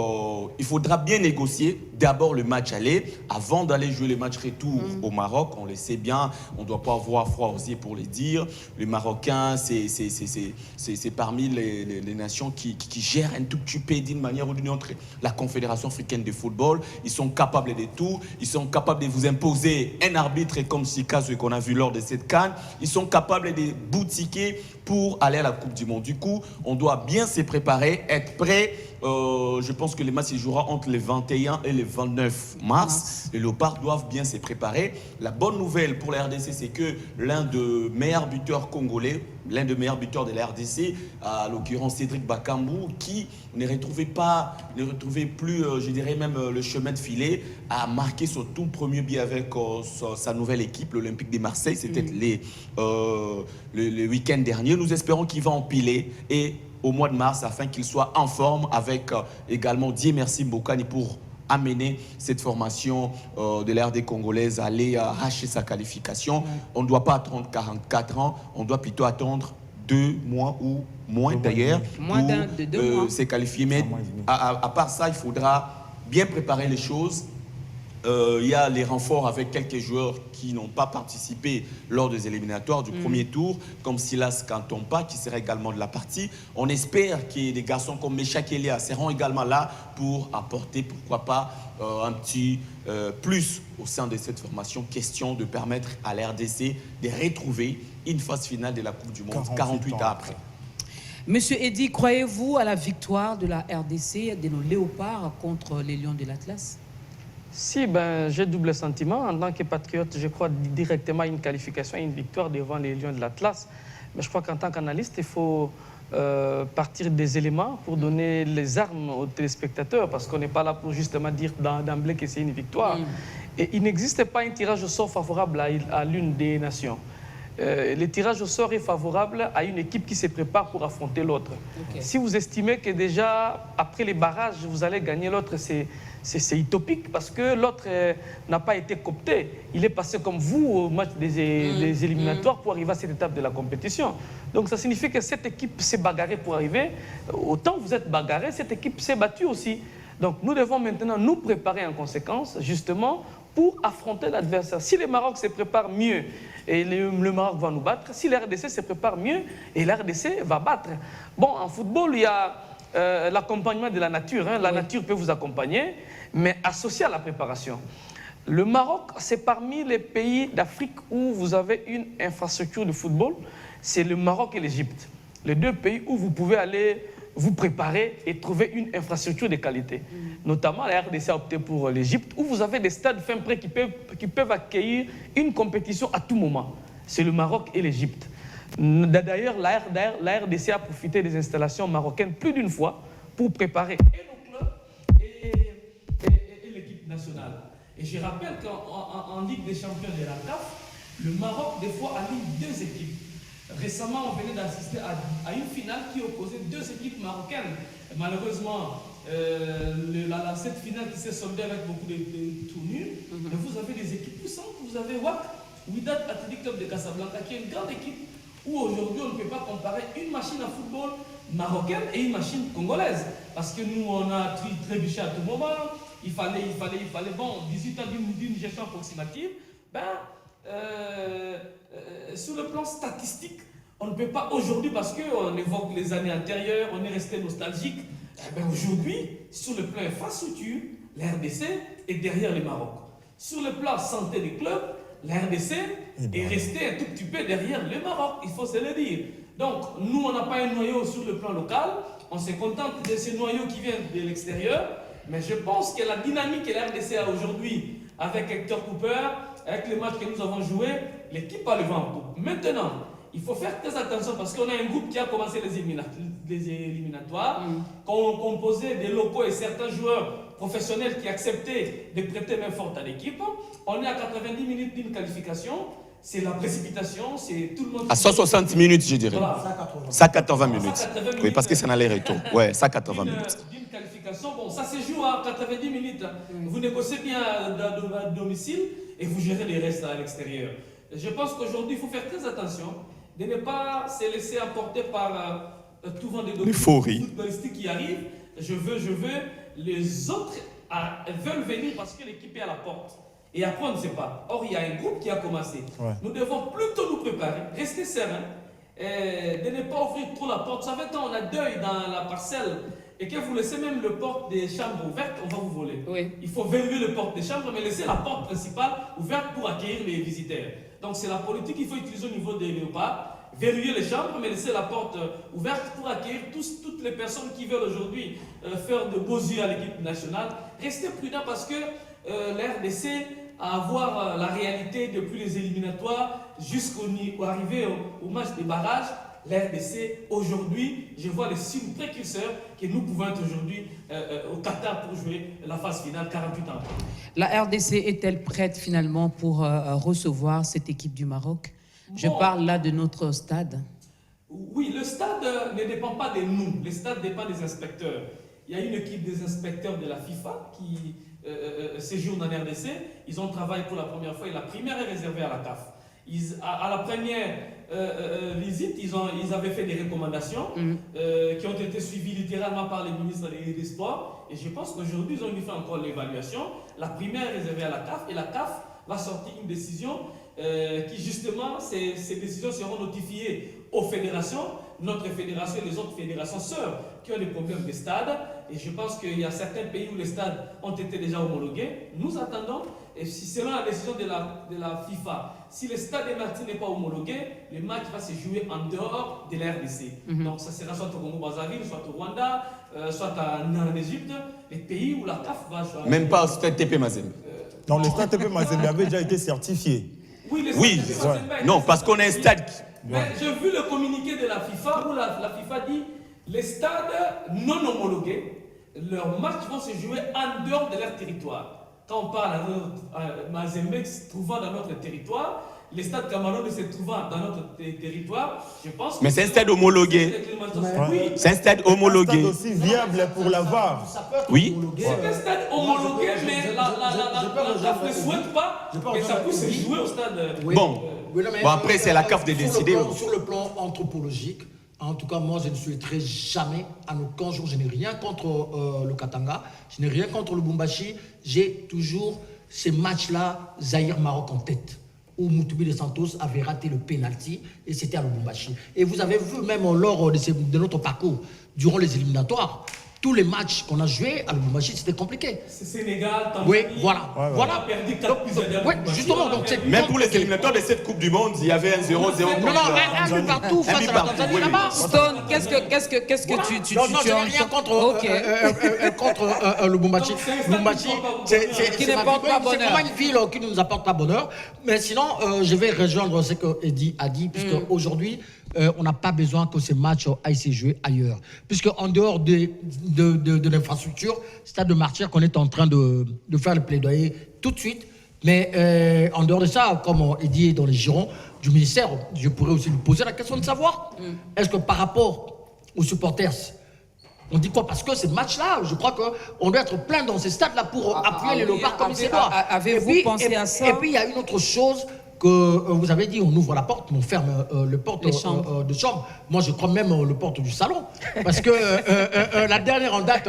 il faudra bien négocier d'abord le match aller avant d'aller jouer le match retour au Maroc. On le sait bien, on ne doit pas avoir froid aux yeux pour le dire. Les Marocains, c'est parmi les nations qui gèrent un tout petit peu d'une manière ou d'une autre la Confédération africaine de football. Ils sont capables de tout. Ils sont capables de vous imposer un arbitre comme Sikazo qu'on a vu lors de cette CAN. Ils sont capables de boutiquer pour aller à la Coupe du Monde. Du coup, on doit bien se préparer, être prêt. Je pense que les matchs se jouera entre le 21 et le 29 mars. Les Léopards doivent bien se préparer. La bonne nouvelle pour la RDC, c'est que l'un des meilleurs buteurs congolais, l'un des meilleurs buteurs de la RDC, à l'occurrence Cédric Bakambu, qui ne retrouvait plus, je dirais même le chemin de filet, a marqué son tout premier but avec sa nouvelle équipe, l'Olympique de Marseille. C'était le week-end dernier. Nous espérons qu'il va empiler et au mois de mars afin qu'il soit en forme avec également Dieu merci Mbokani pour amener cette formation de la RD congolaise à aller arracher sa qualification. On ne doit pas attendre 44 ans, on doit plutôt attendre 2 mois ou moins d'ailleurs pour se qualifier. Mais à part ça, il faudra bien préparer les choses. Il y a les renforts avec quelques joueurs qui n'ont pas participé lors des éliminatoires du premier tour, comme Silas Kantompa, qui sera également de la partie. On espère que des garçons comme Meshak Elia seront également là pour apporter, pourquoi pas, un petit plus au sein de cette formation. Question de permettre à la RDC de retrouver une phase finale de la Coupe du Monde 48 ans après. Monsieur Eddy, croyez-vous à la victoire de la RDC, de nos Léopards contre les Lions de l'Atlas? Si, j'ai double sentiment. En tant que patriote, je crois directement à une qualification, à une victoire devant les Lions de l'Atlas. Mais je crois qu'en tant qu'analyste, il faut partir des éléments pour donner les armes aux téléspectateurs, parce qu'on n'est pas là pour justement dire d'emblée que c'est une victoire. Et il n'existe pas un tirage au sort favorable à l'une des nations. Le tirage au sort est favorable à une équipe qui se prépare pour affronter l'autre. Okay. Si vous estimez que déjà, après les barrages, vous allez gagner l'autre, c'est utopique parce que l'autre n'a pas été coopté. Il est passé comme vous au match des éliminatoires pour arriver à cette étape de la compétition. Donc ça signifie que cette équipe s'est bagarrée pour arriver. Autant vous êtes bagarré, cette équipe s'est battue aussi. Donc nous devons maintenant nous préparer en conséquence, justement, pour affronter l'adversaire. Si le Maroc se prépare mieux, et le Maroc va nous battre. Si la RDC se prépare mieux, et la RDC va battre. Bon, en football, il y a l'accompagnement de la nature. Hein. La nature peut vous accompagner, mais associé à la préparation. Le Maroc, c'est parmi les pays d'Afrique où vous avez une infrastructure de football. C'est le Maroc et l'Égypte. Les deux pays où vous pouvez aller vous préparer et trouver une infrastructure de qualité. Notamment, la RDC a opté pour l'Égypte, où vous avez des stades fin prêts qui peuvent accueillir une compétition à tout moment. C'est le Maroc et l'Égypte. D'ailleurs, la RDC a profité des installations marocaines plus d'une fois pour préparer et nos clubs et l'équipe nationale. Et je rappelle qu'en Ligue des champions de la CAF, le Maroc, des fois, aligne deux équipes. Récemment, on venait d'assister à une finale qui opposait deux équipes marocaines. Malheureusement, cette finale qui s'est soldée avec beaucoup de tournures, mais vous avez des équipes puissantes. Vous avez Wydad Athletic Club de Casablanca, qui est une grande équipe, où aujourd'hui on ne peut pas comparer une machine à football marocaine et une machine congolaise. Parce que nous, on a trébuché à tout moment. Il fallait 18 ans d'une gestion approximative. Sur le plan statistique, on ne peut pas aujourd'hui, parce qu'on évoque les années antérieures, on est resté nostalgique. Aujourd'hui, sur le plan infrastructure, la RDC est derrière le Maroc. Sur le plan santé des clubs, la RDC est restée un tout petit peu derrière le Maroc, il faut se le dire. Donc, nous, on n'a pas un noyau sur le plan local, on se contente de ces noyaux qui viennent de l'extérieur, mais je pense que la dynamique que la RDC a aujourd'hui, avec Hector Cooper, avec les matchs que nous avons joués, l'équipe a le vent en poupe. Maintenant, il faut faire très attention parce qu'on a un groupe qui a commencé les éliminatoires, composé des locaux et certains joueurs professionnels qui acceptaient de prêter main forte à l'équipe. On est à 90 minutes d'une qualification. c'est la précipitation, c'est tout le monde... À 160 minutes, je dirais. Voilà. 180 minutes. Oui, parce que c'est un aller-retour. Ouais, 180 minutes. D'une qualification, bon, ça se joue à 90 minutes. Vous négociez bien à domicile et vous gérez les restes à l'extérieur. Je pense qu'aujourd'hui, il faut faire très attention de ne pas se laisser emporter par tout vent de l'euphorie footballistique qui arrive. Je veux. Les autres veulent venir parce que l'équipe est à la porte. Et après, on ne sait pas. Or, il y a un groupe qui a commencé. Ouais. Nous devons plutôt nous préparer, rester sereins, de ne pas ouvrir trop la porte. Vous savez, quand on a deuil dans la parcelle et que vous laissez même le porte des chambres ouvertes, on va vous voler. Oui. Il faut verrouiller le porte des chambres, mais laisser la porte principale ouverte pour accueillir les visiteurs. Donc, c'est la politique qu'il faut utiliser au niveau des léopards. Verrouiller les chambres, mais laisser la porte ouverte pour accueillir toutes les personnes qui veulent aujourd'hui faire de beaux yeux à l'équipe nationale. Restez prudents parce que l'RDC à avoir la réalité depuis les éliminatoires jusqu'au arriver au match des barrages. L'RDC, aujourd'hui, je vois les signes précurseurs que nous pouvons être aujourd'hui au Qatar pour jouer la phase finale 48 ans. La RDC est-elle prête finalement pour recevoir cette équipe du Maroc? Je parle là de notre stade. Oui, le stade ne dépend pas de nous. Le stade dépend des inspecteurs. Il y a une équipe des inspecteurs de la FIFA qui séjourne en RDC. Ils ont travaillé pour la première fois et la primaire est réservée à la CAF. À la première visite, ils avaient fait des recommandations qui ont été suivies littéralement par les ministres des Sports. Et je pense qu'aujourd'hui, ils ont dû faire encore l'évaluation. La primaire est réservée à la CAF et la CAF va sortir une décision qui justement, ces décisions seront notifiées aux fédérations, notre fédération et les autres fédérations sœurs qui ont des problèmes de stade. Et je pense qu'il y a certains pays où les stades ont été déjà homologués. Nous attendons, et si selon la décision de la FIFA, si le stade de Martin n'est pas homologué, le match va se jouer en dehors de la RDC. Donc ça sera soit au Congo-Brazzaville, soit au Rwanda, soit en Égypte, les pays où la CAF va jouer. Même pas au stade TP Mazembe. Non, le stade TP Mazembe avait déjà été certifié. Oui, non, parce qu'on est un stade. Mais j'ai vu le communiqué de la FIFA où la FIFA dit les stades non homologués, leurs matchs vont se jouer en dehors de leur territoire. Quand on parle à Mazembe se trouvant dans notre territoire, les stades Cameroun se trouvant dans notre territoire, je pense que... Mais c'est un stade homologué. Oui. C'est un stade homologué. C'est un stade aussi viable pour la VAR. Oui. C'est un stade homologué, mais la CAF ne souhaite pas que ça puisse se jouer au stade... Bon. Après, c'est la CAF de décider. Sur le plan anthropologique, en tout cas, moi, je ne souhaiterais jamais, à aucun jour, je n'ai rien contre le Katanga, je n'ai rien contre le Lubumbashi. J'ai toujours ces matchs-là, Zaïre-Maroc en tête, où Moutoubi de Santos avait raté le penalty, et c'était à Lubumbashi. Et vous avez vu, même lors de notre parcours, durant les éliminatoires, tous les matchs qu'on a joués à Lubumbashi, c'était compliqué. C'est Sénégal, Tanzanie. Oui, voilà. On a perdu 4 buts à oui, justement. Donc, même pour les éliminatoires de cette Coupe du Monde, il y avait un 0-0. Non, un but partout face à la Tanzanie là-bas. Stone, qu'est-ce que tu non, je n'ai rien contre le Lubumbashi. Lubumbashi, qui ne porte pas bonheur. C'est vraiment une ville qui ne nous apporte pas bonheur. Mais sinon, je vais rejoindre ce que Eddy a dit, puisque aujourd'hui, on n'a pas besoin que ces matchs aillent se jouer ailleurs. Puisque en dehors de l'infrastructure, Stade de Martyrs qu'on est en train de faire le plaidoyer tout de suite. Mais en dehors de ça, comme Eddy est dans les girons du ministère, je pourrais aussi lui poser la question de savoir, est-ce que par rapport aux supporters, on dit quoi? Parce que ces matchs-là, je crois qu'on doit être plein dans ces stades-là pour appuyer les Léopards comme il se doit. Avez-vous pensé à ça? Et puis, il y a une autre chose que vous avez dit, on ouvre la porte, mais on ferme le porte de chambre. Moi, je crois même le porte du salon. Parce que la dernière en date,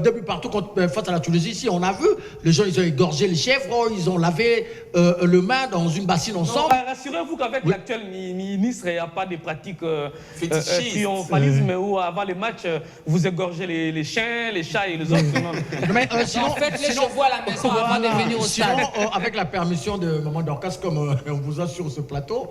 début partout face à la Tunisie, ici, on a vu, les gens, ils ont égorgé les chèvres, ils ont lavé le main dans une bassine ensemble. Rassurez-vous qu'avec l'actuel ministre, il n'y a pas de pratiques triomphalisme où avant les matchs, vous égorgez les chiens, les chats et les autres. Mais, sinon, en fait, les chevaux à la maison avant de venir au stade. Sinon, avec la permission de Maman Dorcas, comme on vous a sur ce plateau,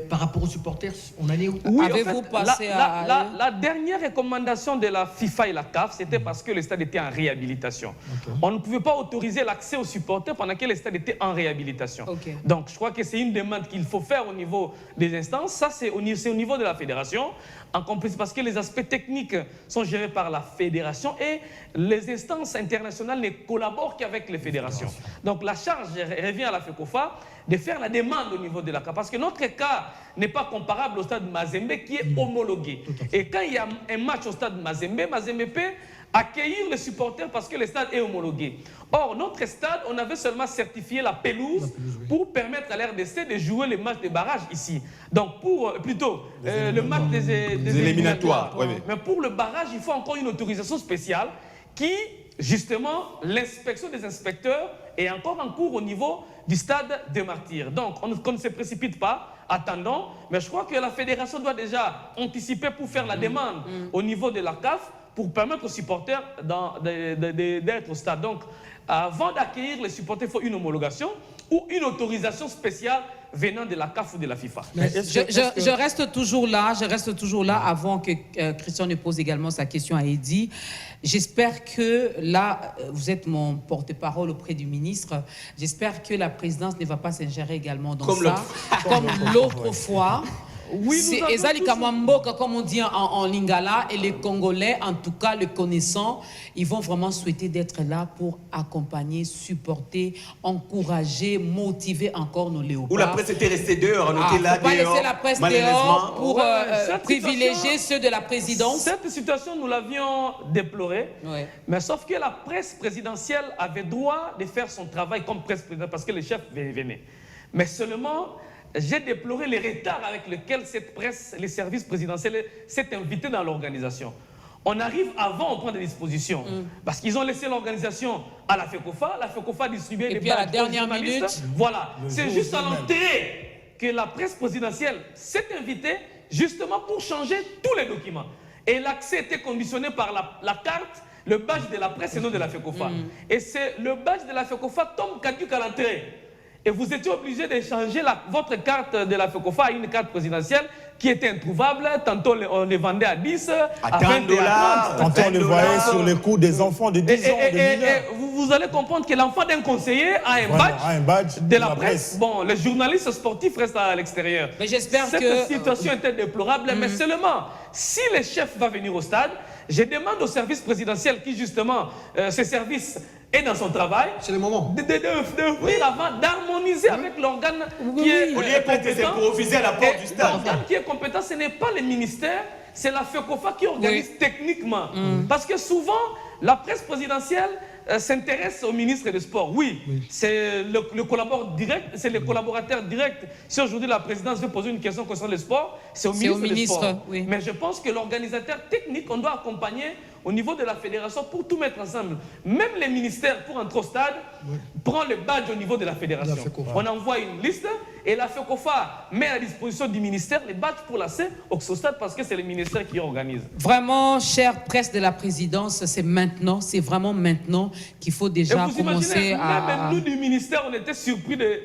Par rapport aux supporters, on allait où? Oui, Avez-vous passé la dernière recommandation de la FIFA et la CAF, c'était parce que le stade était en réhabilitation. On ne pouvait pas autoriser l'accès aux supporters pendant que le stade était en réhabilitation. Donc, je crois que c'est une demande qu'il faut faire au niveau des instances. Ça, c'est au niveau de la fédération, en complément, parce que les aspects techniques sont gérés par la fédération et les instances internationales ne collaborent qu'avec les fédérations. Donc, la charge revient à la FECOFA de faire la demande au niveau de la CAF. Parce que notre cas n'est pas comparable au stade Mazembe qui est homologué. Et quand il y a un match au stade Mazembe, Mazembe peut accueillir les supporters parce que le stade est homologué. Or, notre stade, on avait seulement certifié la pelouse pour permettre à l'RDC de jouer les matchs de barrage ici. Donc, le match des éliminatoires. Oui. Mais pour le barrage, il faut encore une autorisation spéciale qui, justement, l'inspection des inspecteurs est encore en cours au niveau du stade des Martyrs. Donc, on ne se précipite pas, attendons, mais je crois que la fédération doit déjà anticiper pour faire la demande au niveau de la CAF pour permettre aux supporters d'être au stade. Donc, avant d'accueillir les supporters, il faut une homologation ou une autorisation spéciale venant de la CAF ou de la FIFA. Je reste toujours là avant que Christian ne pose également sa question à Eddy. J'espère que là, vous êtes mon porte-parole auprès du ministre, j'espère que la présidence ne va pas s'ingérer également dans ça, comme l'autre fois. Oui, c'est Ezali Kamamboka, comme on dit en lingala, et les Congolais, en tout cas le connaissant, ils vont vraiment souhaiter d'être là pour accompagner, supporter, encourager, motiver encore nos léopards. Ou la presse était restée dehors, on était là dehors. Pas laisser la presse dehors pour privilégier ceux de la présidence. Cette situation, nous l'avions déplorée, mais sauf que la presse présidentielle avait droit de faire son travail comme presse présidentielle parce que les chefs venaient. Mais seulement, j'ai déploré les retards avec lesquels cette presse, les services présidentiels, s'est invité dans l'organisation. On arrive avant, on prend des dispositions. Parce qu'ils ont laissé l'organisation à la FECOFA distribuait les badges. Et puis à la dernière minute. Voilà. C'est juste à l'entrée que la presse présidentielle s'est invitée justement pour changer tous les documents. Et l'accès était conditionné par la carte, le badge de la presse et non de la FECOFA. Et c'est le badge de la FECOFA tombe caduc à l'entrée. Et vous étiez obligé de changer votre carte de la FECOFA à une carte présidentielle qui était introuvable. Tantôt, on les vendait à 10, à 20 $. Tantôt, on les voyait sur les coups des enfants de 10 ans, de mineurs. Vous allez comprendre que l'enfant d'un conseiller a un badge de la presse. Bon, les journalistes sportifs restent à l'extérieur. Mais j'espère que... Cette situation était déplorable, mais seulement, si le chef va venir au stade, je demande au service présidentiel qui, justement, ce service est dans son travail. C'est le moment. D'harmoniser avec l'organe qui est compétent. Pour refuser à la porte du stade. L'organe qui est compétent, ce n'est pas le ministère, c'est la FECOFA qui organise techniquement. Parce que souvent, la presse présidentielle s'intéresse au ministre des Sports. Oui. C'est le collaborateur direct. Si aujourd'hui la présidence veut poser une question concernant le sport, c'est au ministre des Sports. Oui. Mais je pense que l'organisateur technique, on doit accompagner au niveau de la fédération pour tout mettre ensemble. Même les ministères, pour entrer au stade, prend le badge au niveau de la fédération. On envoie une liste et la FECOFA met à disposition du ministère les badges pour l'accès au stade parce que c'est le ministère qui organise. Vraiment, chère presse de la présidence, c'est maintenant, c'est vraiment maintenant qu'il faut déjà commencer à... Même nous du ministère, on était surpris de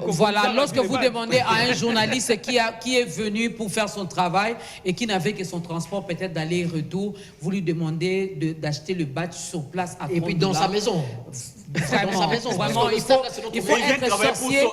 voilà, lorsque vous demandez à un journaliste qui est venu pour faire son travail et qui n'avait que son transport peut-être d'aller-retour, vous lui demandez d'acheter le badge sur place à et puis dans sa maison. Vraiment, il faut être sorcier.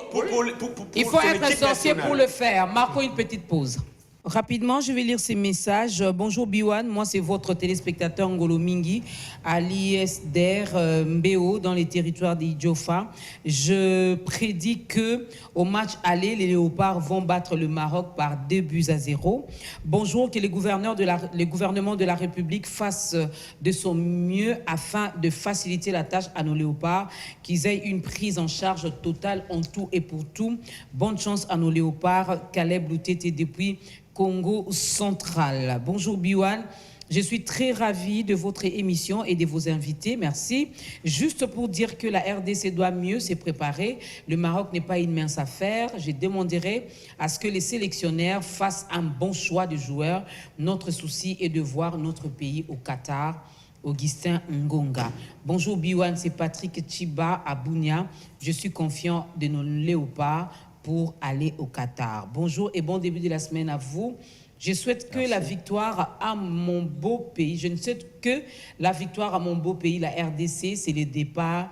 Il faut être sorcier pour le faire. Marquons une petite pause. Rapidement, je vais lire ces messages. Bonjour Biwan, moi c'est votre téléspectateur Ngolo Mingi à l'ISDR Mbeo dans les territoires d'Idjofa. Je prédis que au match aller, les Léopards vont battre le Maroc par 2-0. Bonjour, que le gouvernement de la République fasse de son mieux afin de faciliter la tâche à nos Léopards, qu'ils aient une prise en charge totale en tout et pour tout. Bonne chance à nos Léopards. Caleb Loutete depuis Congo central. Bonjour Biwan, je suis très ravie de votre émission et de vos invités, merci. Juste pour dire que la RDC doit mieux se préparer, le Maroc n'est pas une mince affaire. Je demanderai à ce que les sélectionnaires fassent un bon choix de joueurs. Notre souci est de voir notre pays au Qatar. Augustin Ngonga. Bonjour Biwan, c'est Patrick Chiba à Bounia. Je suis confiant de nos Léopards pour aller au Qatar. Bonjour et bon début de la semaine à vous. Je souhaite que la victoire à mon beau pays, je ne souhaite que la victoire à mon beau pays, la RDC, c'est le départ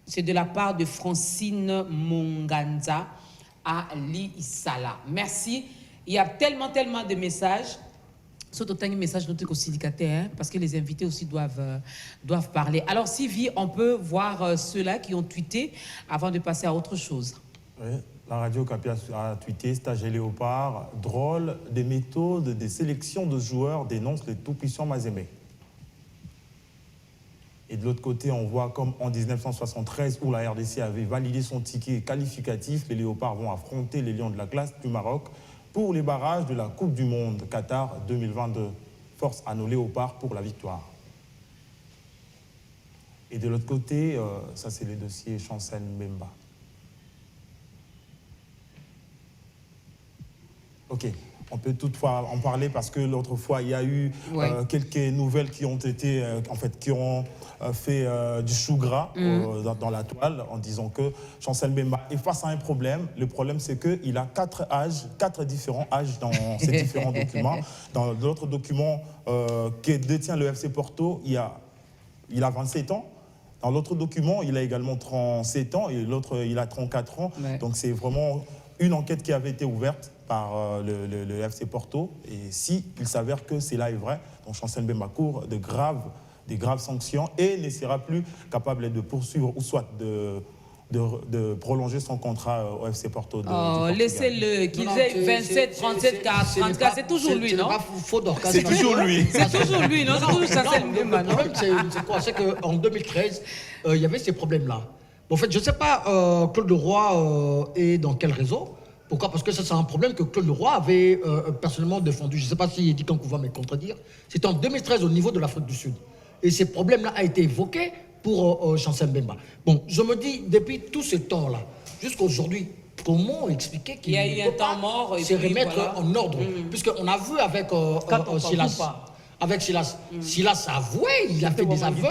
c'est de la part de Francine Monganza à Li Isala. Merci. Il y a tellement de messages. Surtout un message de notre syndicataire, parce que les invités aussi doivent parler. Alors, Sylvie, on peut voir ceux-là qui ont tweeté avant de passer à autre chose. Oui, la radio Capi a tweeté, stage et Léopard, drôle des méthodes des sélections de joueurs dénoncent les tout-puissants Mazembe. Et de l'autre côté, on voit comme en 1973, où la RDC avait validé son ticket qualificatif, les Léopards vont affronter les Lions de la classe du Maroc pour les barrages de la Coupe du Monde Qatar 2022. Force à nos Léopards pour la victoire. Et de l'autre côté, ça c'est le dossier Chancel Mbemba. Ok, on peut toutefois en parler parce que l'autre fois, il y a eu quelques nouvelles qui ont été, qui ont fait du chou gras dans la toile en disant que Chancel Mbemba est face à un problème. Le problème, c'est qu'il a 4 différents âges dans ces différents documents. Dans l'autre document que détient le FC Porto, il a 27 ans. Dans l'autre document, il a également 37 ans et l'autre, il a 34 ans. Ouais. Donc, c'est vraiment une enquête qui avait été ouverte par le FC Porto. Et si il s'avère que cela est vrai, donc Chancel Mbemba court des graves sanctions et ne sera plus capable de poursuivre ou soit de prolonger son contrat au FC Porto. Laissez-le, qu'il ait 27, 37, 40, c'est toujours lui, non? C'est toujours lui. C'est toujours lui, non? C'est toujours Chancel Mbemba. Le problème, c'est quoi? C'est qu'en 2013, il y avait ces problèmes-là. En fait, je ne sais pas Claude Leroy est dans quel réseau. Pourquoi? Parce que ça, c'est un problème que Claude Leroy avait personnellement défendu. Je ne sais pas si Eddy Kankou va me contredire. C'était en 2013 au niveau de l'Afrique du Sud. Et ces problèmes-là ont été évoqués pour Chancel Mbemba. Bon, je me dis, depuis tout ce temps-là, jusqu'à aujourd'hui, comment expliquer qu'il y a eu un temps mort et se remettre en ordre? Puisqu'on a vu avec Silas. Avec Silas. Silas a avoué, il a fait des aveux.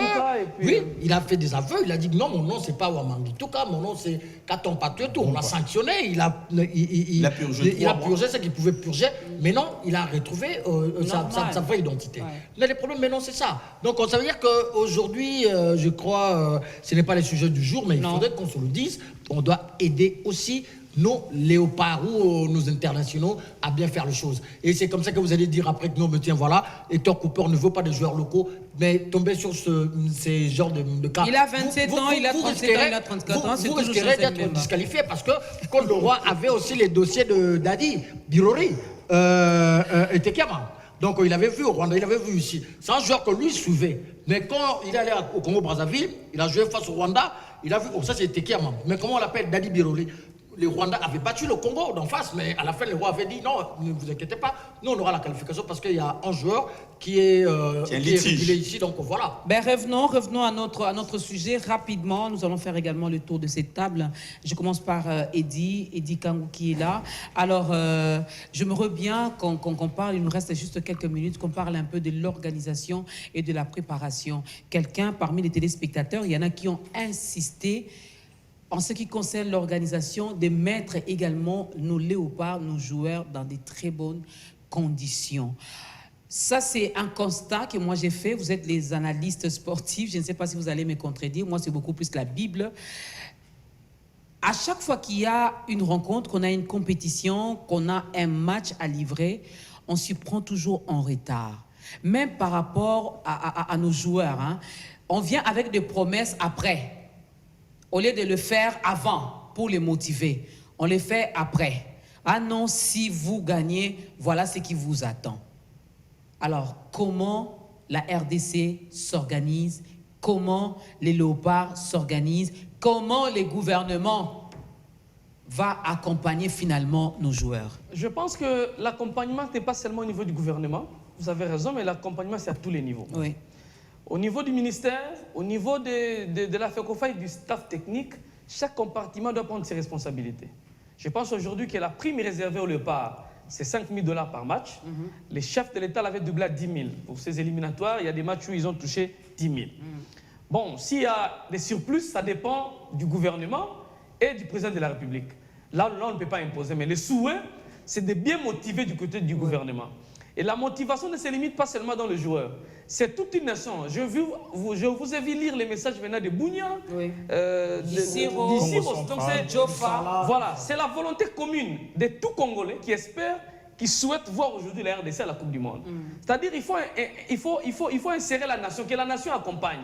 Oui, il a fait des aveux. Il a dit non, mon nom, c'est pas Wamangituka, mon nom, c'est Katon Patuetou. On l'a sanctionné. Il a purgé ce qu'il pouvait purger. Mais non, il a retrouvé sa vraie identité. Ouais. Mais le problème, maintenant, c'est ça. Donc, ça veut dire qu'aujourd'hui, je crois, ce n'est pas le sujet du jour, mais il faudrait qu'on se le dise. On doit aider aussi nos léopards ou nos internationaux à bien faire les choses. Et c'est comme ça que vous allez dire après que non, mais tiens, voilà, Hector Cooper ne veut pas de joueurs locaux, mais tomber sur ces genres de cas. Il a 27 ans, il a 37 ans, il a 34 ans, c'est toujours risquerez d'être disqualifié parce que Claude Leroy avait aussi les dossiers de Dadi, Birori et Tekiama. Donc il avait vu au Rwanda, il avait vu ici. C'est un joueur que lui suivait. Mais quand il est allé au Congo-Brazzaville, il a joué face au Rwanda, il a vu, ça c'est Tekiama. Mais comment on l'appelle? Dadi Birori. Le Rwanda avait battu le Congo d'en face, mais à la fin, le roi avait dit non, ne vous inquiétez pas, nous on aura la qualification parce qu'il y a un joueur qui est régulé ici, donc voilà. Ben, revenons à notre sujet rapidement. Nous allons faire également le tour de cette table. Je commence par Eddy Kankou qui est là. Alors, j'aimerais bien qu'on parle, il nous reste juste quelques minutes, qu'on parle un peu de l'organisation et de la préparation. Quelqu'un parmi les téléspectateurs, il y en a qui ont insisté en ce qui concerne l'organisation, de mettre également nos léopards, nos joueurs, dans des très bonnes conditions. Ça, c'est un constat que moi j'ai fait. Vous êtes les analystes sportifs. Je ne sais pas si vous allez me contredire. Moi, c'est beaucoup plus la Bible. À chaque fois qu'il y a une rencontre, qu'on a une compétition, qu'on a un match à livrer, on s'y prend toujours en retard. Même par rapport à nos joueurs. Hein. On vient avec des promesses après. Au lieu de le faire avant pour les motiver, on le fait après. Ah non, si vous gagnez, voilà ce qui vous attend. Alors, comment la RDC s'organise? Comment les léopards s'organisent? Comment les gouvernements vont accompagner finalement nos joueurs? Je pense que l'accompagnement n'est pas seulement au niveau du gouvernement. Vous avez raison, mais l'accompagnement, c'est à tous les niveaux. Oui. Au niveau du ministère, au niveau de la FECOFA et du staff technique, chaque compartiment doit prendre ses responsabilités. Je pense aujourd'hui que la prime réservée au léopard, c'est 5 000 $ par match. Les chefs de l'État l'avaient doublé à 10 000. Pour ces éliminatoires, il y a des matchs où ils ont touché 10 000. Bon, s'il y a des surplus, ça dépend du gouvernement et du président de la République. Là, on ne peut pas imposer. Mais le souhait, c'est de bien motiver du côté du gouvernement. Et la motivation ne se limite pas seulement dans le joueur. C'est toute une nation. Je vous ai vu lire les messages venant de Bounia, d'Issiros. Donc c'est Jofa. Voilà, c'est la volonté commune de tout Congolais qui espèrent, qui souhaitent voir aujourd'hui la RDC à la Coupe du Monde. C'est-à-dire qu'il faut insérer la nation, que la nation accompagne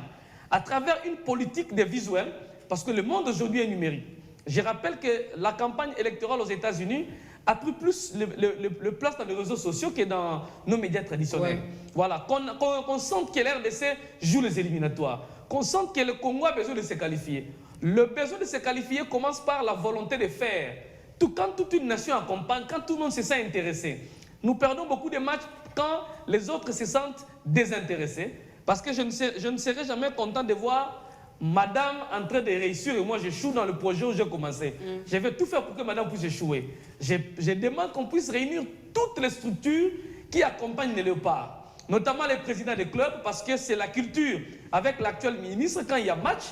à travers une politique de visuel, parce que le monde aujourd'hui est numérique. Je rappelle que la campagne électorale aux États-Unis a pris plus le place dans les réseaux sociaux que dans nos médias traditionnels. Ouais. Voilà, qu'on sente que l'RDC joue les éliminatoires, qu'on sente que le Congo a besoin de se qualifier. Le besoin de se qualifier commence par la volonté de faire. Quand toute une nation accompagne, quand tout le monde se sent intéressé. Nous perdons beaucoup de matchs quand les autres se sentent désintéressés, parce que je ne serai jamais content de voir Madame en train de réussir et moi j'échoue dans le projet où j'ai commencé. Je vais tout faire pour que Madame puisse échouer. Je demande qu'on puisse réunir toutes les structures qui accompagnent les léopards, notamment les présidents des clubs, parce que c'est la culture. Avec l'actuel ministre, quand il y a match,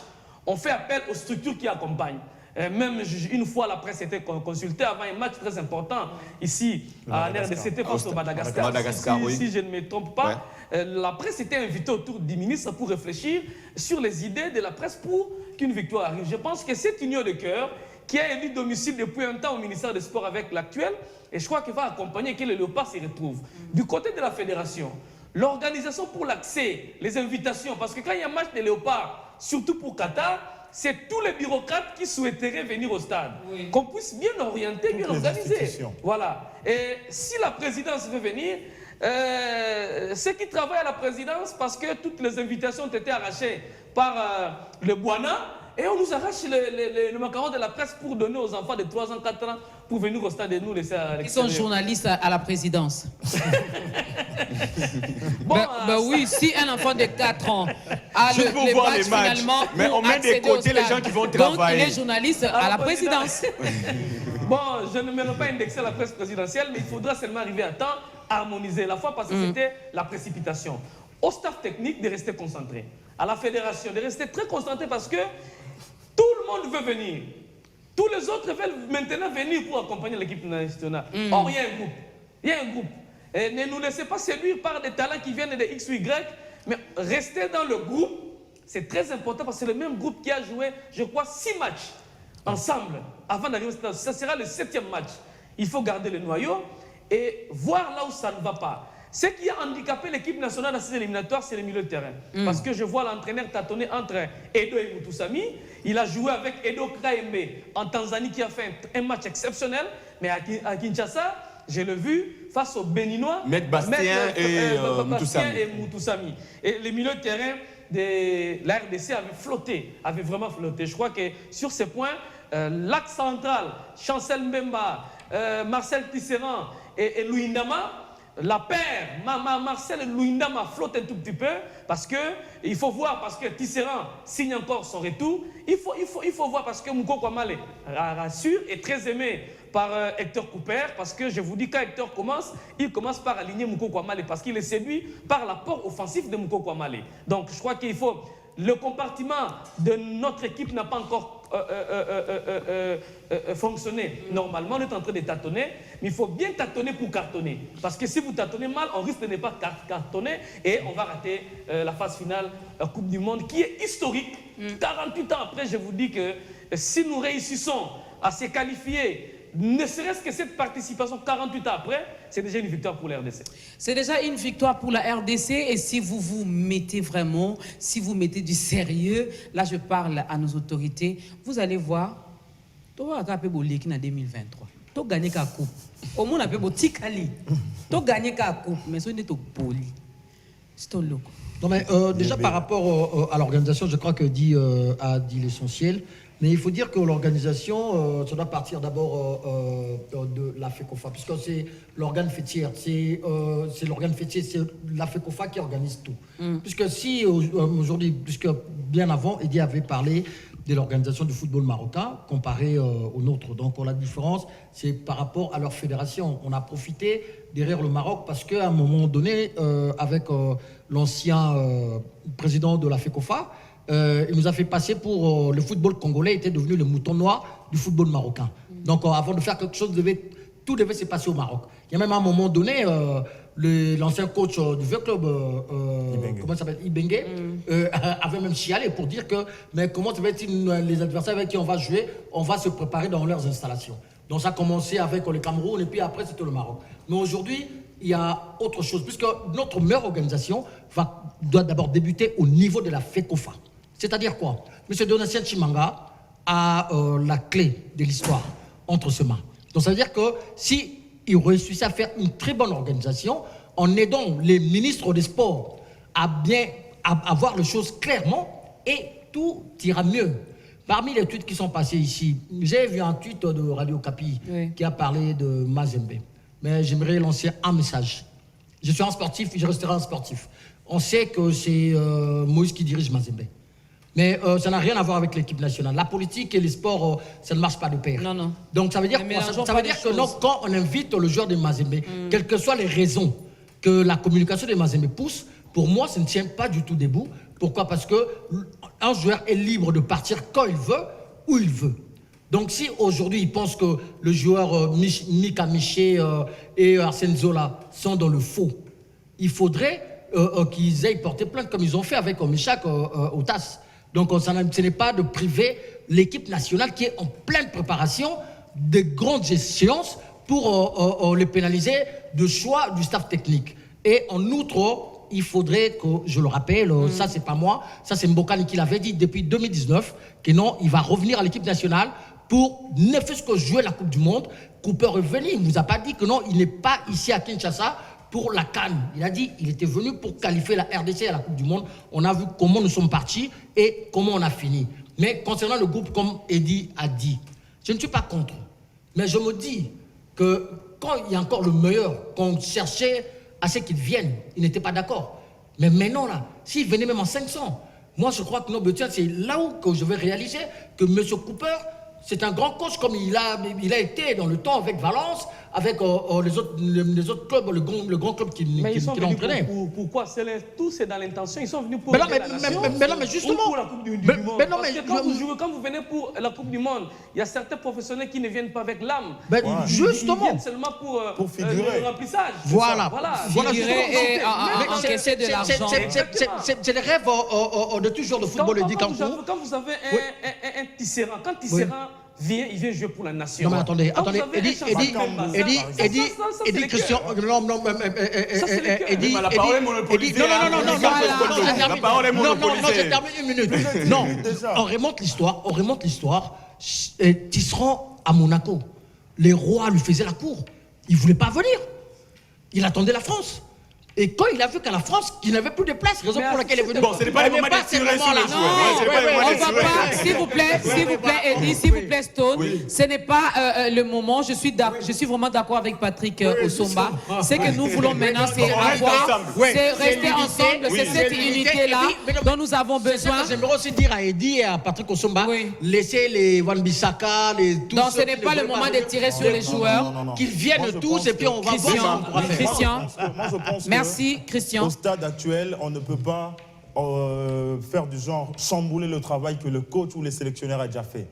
on fait appel aux structures qui accompagnent. Même une fois, la presse était consultée avant un match très important ici à l'RDC, c'était face au Madagascar. Si je ne me trompe pas, la presse était invitée autour du ministre pour réfléchir sur les idées de la presse pour qu'une victoire arrive. Je pense que cette union de cœur qui a élu domicile depuis un temps au ministère des Sports avec l'actuel, et je crois qu'il va accompagner que les léopards s'y retrouvent. Du côté de la fédération, l'organisation pour l'accès, les invitations, parce que quand il y a un match des léopards, surtout pour Qatar, c'est tous les bureaucrates qui souhaiteraient venir au stade. Oui. Qu'on puisse bien orienter, bien organiser. Voilà. Et si la présidence veut venir, ceux qui travaillent à la présidence, parce que toutes les invitations ont été arrachées par le Boana, et on nous arrache le macaron de la presse pour donner aux enfants de 3 ans, 4 ans, pour venir au stade et nous laisser à l'extérieur. Ils sont journalistes à la présidence. Bon, oui, si un enfant de 4 ans a les matchs finalement, mais on met de côté les gens qui vont travailler. Donc il est journaliste à la présidence. Bon, je ne me pas indexer la presse présidentielle, mais il faudra seulement arriver à temps, harmoniser la fois, parce que c'était la précipitation. Au staff technique de rester concentré, à la fédération de rester très concentré, parce que tout le monde veut venir. Tous les autres veulent maintenant venir pour accompagner l'équipe nationale. Or, il y a un groupe. Il y a un groupe. Et ne nous laissez pas séduire par des talents qui viennent de X ou Y, mais restez dans le groupe. C'est très important parce que c'est le même groupe qui a joué, je crois, 6 matchs ensemble avant d'arriver au stade. Ça sera le 7e match. Il faut garder le noyau et voir là où ça ne va pas. Ce qui a handicapé l'équipe nationale dans ces éliminatoires, c'est le milieu de terrain. Parce que je vois l'entraîneur tâtonner entre Edo et Mutusami. Il a joué avec Edo Kraembe en Tanzanie qui a fait un match exceptionnel. Mais à Kinshasa, je l'ai vu face aux Béninois. Maître Bastien et Mutusami. Et le milieu de terrain de la RDC avait vraiment flotté. Je crois que sur ces points, l'axe central, Chancel Mbemba, Marcel Tisserand et Louindama, la paire, Marcel et Louindama flottent un tout petit peu parce que il faut voir, parce que Tisserand signe encore son retour. Il faut voir parce que Mouko Kwamale rassure, est très aimé par Hector Cooper, parce que je vous dis, quand Hector commence, il commence par aligner Mouko Kwamale parce qu'il est séduit par l'apport offensif de Mouko Kwamale. Donc je crois qu'il faut... Le compartiment de notre équipe n'a pas encore fonctionné. Normalement, on est en train de tâtonner, mais il faut bien tâtonner pour cartonner. Parce que si vous tâtonnez mal, on risque de ne pas cartonner et on va rater la phase finale Coupe du Monde qui est historique. 48 ans après, je vous dis que si nous réussissons à se qualifier, ne serait-ce que cette participation 48 ans après, c'est déjà une victoire pour la RDC. C'est déjà une victoire pour la RDC et si vous vous mettez vraiment, si vous mettez du sérieux, là je parle à nos autorités, vous allez voir, tu vas gagner l'équipe en 2023. Tu vas gagner la coupe. Au moins, tu vas gagner tu vas gagner la coupe, mais ce n'est pas poli. C'est ton look. Non, mais déjà par rapport à l'organisation, je crois que a dit l'essentiel. Mais il faut dire que l'organisation, ça doit partir d'abord de la FECOFA, puisque c'est l'organe fêtière, c'est l'organe fêtier, c'est la FECOFA qui organise tout. Puisque si aujourd'hui, puisque bien avant, Eddie avait parlé de l'organisation du football marocain comparé au nôtre. Donc la différence, c'est par rapport à leur fédération. On a profité derrière le Maroc parce qu'à un moment donné, avec l'ancien président de la FECOFA, il nous a fait passer pour le football congolais était devenu le mouton noir du football marocain. Donc, avant de faire quelque chose, tout devait se passer au Maroc. Il y a même à un moment donné, l'ancien coach du vieux club, comment ça s'appelle, Ibengue, avait même chialé pour dire que, mais comment ça va être les adversaires avec qui on va jouer, on va se préparer dans leurs installations. Donc ça a commencé avec le Cameroun et puis après c'était le Maroc. Mais aujourd'hui, il y a autre chose, puisque notre meilleure organisation doit d'abord débuter au niveau de la FECOFA. C'est-à-dire quoi? M. Donatien Chimanga a la clé de l'histoire entre ses mains. Donc ça veut dire que si il réussissait à faire une très bonne organisation en aidant les ministres des Sports à voir les choses clairement, et tout ira mieux. Parmi les tweets qui sont passés ici, j'ai vu un tweet de Radio Kapi qui a parlé de Mazembe. Mais j'aimerais lancer un message. Je suis un sportif, je resterai un sportif. On sait que c'est Moïse qui dirige Mazembe. Mais ça n'a rien à voir avec l'équipe nationale. La politique et les sports, ça ne marche pas de pair. Non, non. Donc ça veut dire, que non, quand on invite le joueur de Mazembe, quelles que soient les raisons que la communication de Mazembe pousse, pour moi, ça ne tient pas du tout debout. Pourquoi? Parce qu'un joueur est libre de partir quand il veut, où il veut. Donc si aujourd'hui il pense que le joueur Mika Miché et Arsène Zola sont dans le faux, il faudrait qu'ils aillent porter plainte comme ils ont fait avec Michak au TAS. Donc ce n'est pas de priver l'équipe nationale qui est en pleine préparation de grandes échéances pour les pénaliser de choix du staff technique. Et en outre, il faudrait que, je le rappelle, ça c'est pas moi, ça c'est Mbokani qui l'avait dit depuis 2019, que non, il va revenir à l'équipe nationale pour ne fût-ce que jouer la Coupe du Monde. Cooper est venu, il ne vous a pas dit que non, il n'est pas ici à Kinshasa pour la CAN. Il a dit qu'il était venu pour qualifier la RDC à la Coupe du Monde. On a vu comment nous sommes partis et comment on a fini. Mais concernant le groupe, comme Eddy a dit, je ne suis pas contre. Mais je me dis que quand il y a encore le meilleur, qu'on cherchait à ce qu'ils viennent, ils n'étaient pas d'accord. Mais maintenant, là, s'ils venaient même en 500, moi je crois que non, c'est là où que je vais réaliser que M. Cooper, c'est un grand coach comme il a été dans le temps avec Valence, avec les autres clubs, le grand club qui l'ont entraîné. Pourquoi? Tout c'est dans l'intention. Ils sont venus pour la nation. Mais non, mais justement. Pour la Coupe du Monde. Parce que quand vous venez pour la Coupe du Monde, il y a certains professionnels qui ne viennent pas avec l'âme. Justement. Ils viennent seulement pour figurer. Le remplissage. Voilà. Figurer et encaisser de l'argent. C'est le rêve de toujours le football et du Cameroun. Quand vous avez un Tisserand, quand Tisserand vient, il vient jouer pour la nation. Non mais attendez, Eddy, Christian, Eddy, la parole est monopolisée. La parole est monopolisée. Je termine une minute. Non, on remonte l'histoire. Tisserand à Monaco, les rois lui faisaient la cour. Il ne voulait pas venir. Il attendait la France. Et quand il a vu qu'à la France, qu'il n'avait plus de place, raison pour laquelle il est venu. Bon, ce n'est pas le moment de tirer sur les joueurs. On va pas, s'il vous plaît, Eddy, s'il vous plaît, Stone, ce n'est pas le moment. Je suis vraiment d'accord avec Patrick Osomba. Ce que nous voulons maintenant, c'est rester ensemble, c'est cette unité-là dont nous avons besoin. J'aimerais aussi dire à Eddy et à Patrick Osomba, laissez les Wan-Bissaka, tous. Donc ce n'est pas le moment de tirer sur les joueurs. Qu'ils viennent tous et puis on va voir. Christian, merci, Christian. Au stade actuel, on ne peut pas faire du genre chambouler le travail que le coach ou les sélectionneurs a déjà fait.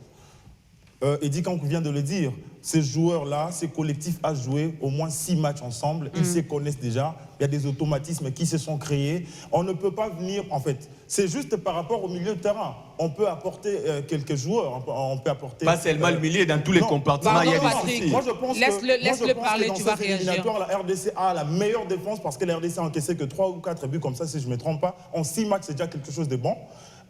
Eddy Kankou vient de le dire, ces joueurs-là, ces collectifs à jouer au moins 6 matchs ensemble, ils se connaissent déjà, il y a des automatismes qui se sont créés. On ne peut pas venir, en fait, c'est juste par rapport au milieu de terrain. On peut apporter quelques joueurs, on peut apporter... Pas seulement le milieu, dans tous les compartiments, il y a des soucis. Moi, je pense laisse-le parler, que tu vas réagir. La RDC a la meilleure défense parce que la RDC a encaissé que 3 ou 4 buts comme ça, si je ne me trompe pas. En 6 matchs, c'est déjà quelque chose de bon.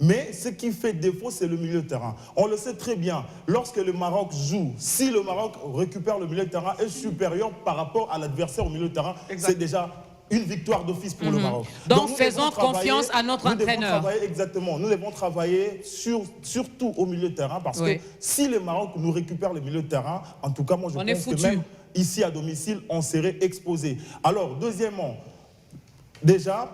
Mais ce qui fait défaut, c'est le milieu de terrain. On le sait très bien. Lorsque le Maroc joue, si le Maroc récupère le milieu de terrain est supérieur par rapport à l'adversaire au milieu de terrain, c'est déjà une victoire d'office pour le Maroc. Donc faisons confiance à notre entraîneur. Exactement. Nous devons travailler surtout au milieu de terrain parce que si le Maroc nous récupère le milieu de terrain, en tout cas, moi je pense que même ici à domicile, on serait exposé. Alors, deuxièmement, Déjà,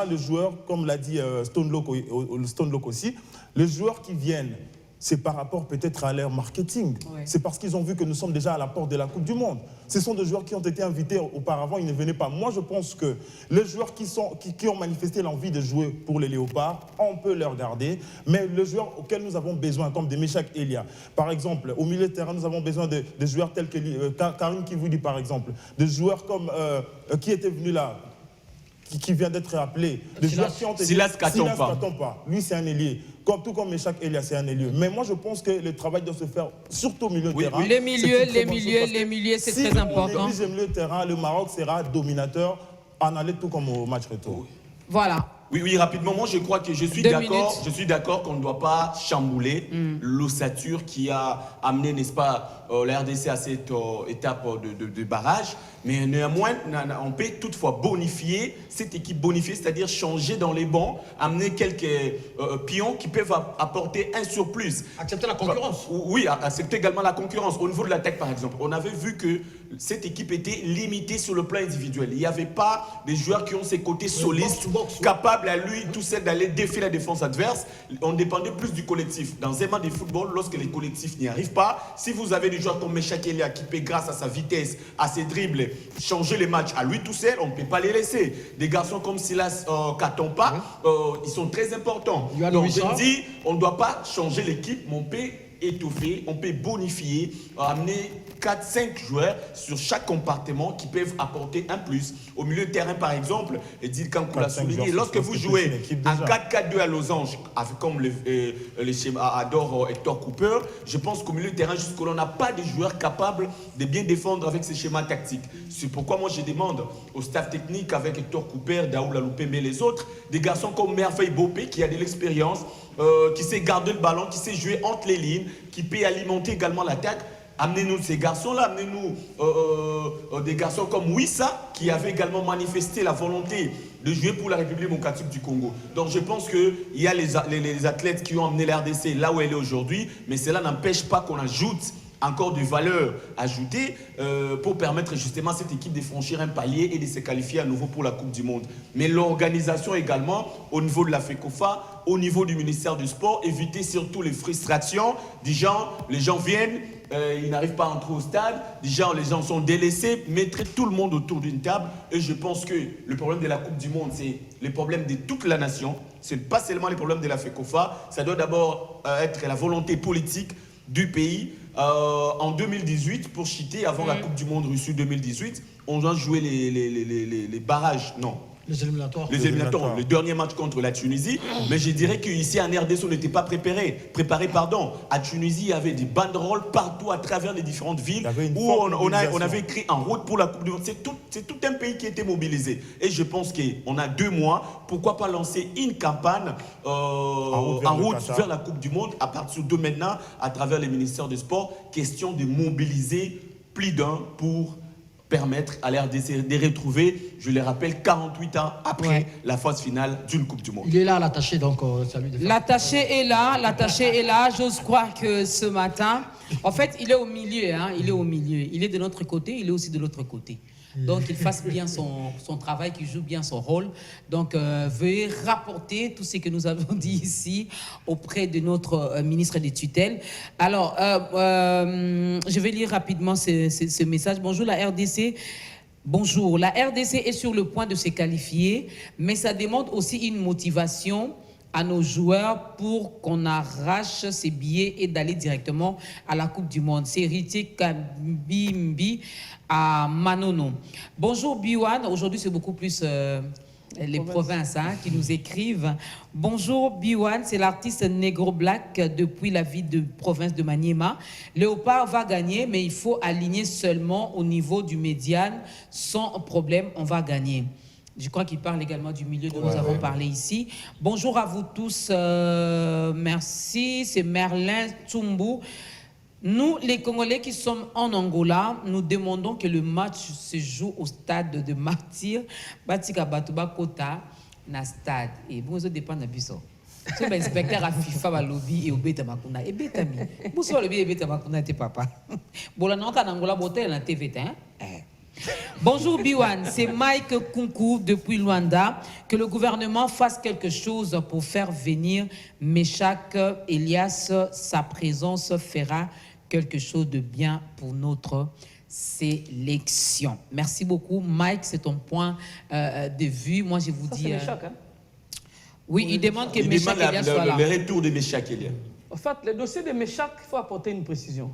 les joueurs, comme l'a dit Stone Lock aussi, les joueurs qui viennent c'est par rapport peut-être à leur marketing. Ouais. C'est parce qu'ils ont vu que nous sommes déjà à la porte de la Coupe du Monde. Ce sont des joueurs qui ont été invités auparavant, ils ne venaient pas. Moi, je pense que les joueurs qui ont manifesté l'envie de jouer pour les Léopards, on peut les regarder. Mais les joueurs auxquels nous avons besoin, comme des Meshak Elia, par exemple, au milieu de terrain, nous avons besoin de joueurs tels que Karim Kivoudi, par exemple, des joueurs comme qui était venu là, qui vient d'être appelé, des joueurs qui ont été... Silas Katompa. Lui, c'est un ailier. Tout comme Meshak Elia, c'est un ailier. Mais moi, je pense que le travail doit se faire surtout au milieu de terrain. Les milieux, c'est très important. Si on néglige le milieu de terrain, le Maroc sera dominateur en aller tout comme au match retour. Voilà. Oui, rapidement, moi je crois que je suis d'accord qu'on ne doit pas chambouler l'ossature qui a amené, n'est-ce pas, la RDC à cette étape de barrage. Mais néanmoins, on peut toutefois bonifier cette équipe, c'est-à-dire changer dans les bancs, amener quelques pions qui peuvent apporter un surplus. Accepter la concurrence. Oui, accepter également la concurrence. Au niveau de l'attaque, par exemple, on avait vu que cette équipe était limitée sur le plan individuel. Il n'y avait pas des joueurs qui ont ces côtés solistes, capables à lui tout seul d'aller défier la défense adverse. On dépendait plus du collectif. Dans un match de football, lorsque les collectifs n'y arrivent pas, si vous avez des joueurs comme Meshak Elia qui peut, grâce à sa vitesse, à ses dribbles, changer les matchs à lui tout seul, on ne peut pas les laisser. Des garçons comme Silas Katompa, ils sont très importants. Donc je dis, on ne doit pas changer l'équipe, mais on peut étoffer, on peut bonifier, amener 4-5 joueurs sur chaque compartiment qui peuvent apporter un plus. Au milieu de terrain, par exemple, Edil Kankou l'a souligné, lorsque vous jouez en 4-4-2 à losange, comme les schémas adore Hector Cooper, je pense qu'au milieu de terrain, jusqu'à là, on n'a pas de joueurs capables de bien défendre avec ces schémas tactiques. C'est pourquoi moi je demande au staff technique avec Hector Cooper, Daoul Aloupembe et les autres, des garçons comme Merveille Bopé qui a de l'expérience, qui sait garder le ballon, qui sait jouer entre les lignes, qui peut alimenter également l'attaque. Amenez-nous ces garçons-là, amenez-nous des garçons comme Wissa, qui avait également manifesté la volonté de jouer pour la République démocratique du Congo. Donc je pense qu'il y a les athlètes qui ont amené la RDC là où elle est aujourd'hui, mais cela n'empêche pas qu'on ajoute encore de valeur ajoutée pour permettre justement à cette équipe de franchir un palier et de se qualifier à nouveau pour la Coupe du Monde. Mais l'organisation également, au niveau de la FECOFA, au niveau du ministère du Sport, éviter surtout les frustrations. Les gens viennent, ils n'arrivent pas à entrer au stade, les gens sont délaissés, mettre tout le monde autour d'une table. Et je pense que le problème de la Coupe du Monde, c'est le problème de toute la nation. Ce n'est pas seulement les problèmes de la FECOFA, ça doit d'abord être la volonté politique du pays. En 2018, pour chiter, avant la Coupe du Monde Russie 2018, on doit jouer les barrages, non. Les éliminatoires. Le dernier match contre la Tunisie. Mais je dirais qu'ici, en RDC, on n'était pas préparé. À Tunisie, il y avait des banderoles partout à travers les différentes villes où on avait écrit en route pour la Coupe du Monde. C'est tout un pays qui était mobilisé. Et je pense qu'on a 2 mois. Pourquoi pas lancer une campagne en route vers la Coupe du Monde à partir de maintenant, à travers les ministères des Sports. Question de mobiliser plus d'un pour permettre à l'RDC de retrouver, je le rappelle, 48 ans après la phase finale d'une Coupe du Monde. Il est là, l'attaché, donc salut. L'attaché est là. J'ose croire que ce matin, en fait, il est au milieu, il est au milieu. Il est de notre côté, il est aussi de l'autre côté. Donc, il fasse bien son travail, qu'il joue bien son rôle. Donc, veuillez rapporter tout ce que nous avons dit ici auprès de notre ministre des tutelles. Alors, je vais lire rapidement ce message. Bonjour la RDC. Bonjour. La RDC est sur le point de se qualifier, mais ça demande aussi une motivation à nos joueurs pour qu'on arrache ces billets et d'aller directement à la Coupe du Monde. C'est Riti Kabimbi à Manono. Bonjour Biwan, aujourd'hui c'est beaucoup plus les provinces qui nous écrivent. Bonjour Biwan, c'est l'artiste Negro Black depuis la ville de province de Maniema. Léopard va gagner, mais il faut aligner seulement au niveau du médiane. Sans problème, on va gagner. Je crois qu'il parle également du milieu dont nous avons parlé ici. Bonjour à vous tous. Merci. C'est Merlin Tsumbu. Nous, les Congolais qui sommes en Angola, nous demandons que le match se joue au stade de Martyr. Batika Batuba Kota, na stade. Et vous, ça dépend de biso. C'est l'inspecteur à FIFA, à lobby et au Beta Makuna. Et Beta Mi. Vous savez, le Beta Makuna, t'es papa. Bon, là, en Angola, botel, la TV, hein? Bonjour Biwan, c'est Mike Kunku depuis Luanda. Que le gouvernement fasse quelque chose pour faire venir Meshak Elias. Sa présence fera quelque chose de bien pour notre sélection. Merci beaucoup. Mike, c'est ton point de vue. Moi, je vous dis... Meshak, hein? Oui, il demande que Meshak Elias soit là. Le retour de Meshak Elias. En fait, le dossier de Meshak, il faut apporter une précision.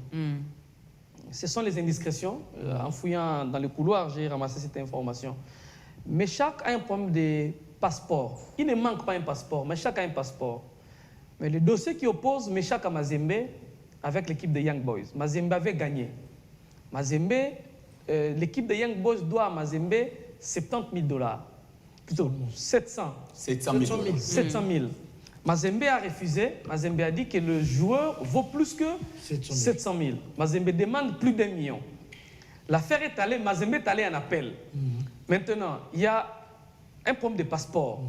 Ce sont les indiscrétions. En fouillant dans le couloir, j'ai ramassé cette information. Meshak a un problème de passeport. Il ne manque pas un passeport. Meshak a un passeport. Mais le dossier qui oppose Meshak à Mazembe avec l'équipe de Young Boys, Mazembe avait gagné. Mazembe, l'équipe de Young Boys doit à Mazembe 70 000 $. Plutôt 700 000. Mazembe a refusé. Mazembe a dit que le joueur vaut plus que 700 000. Mazembe demande plus d'1 million. L'affaire est allée, Mazembe est allé en appel. Maintenant, il y a un problème de passeport.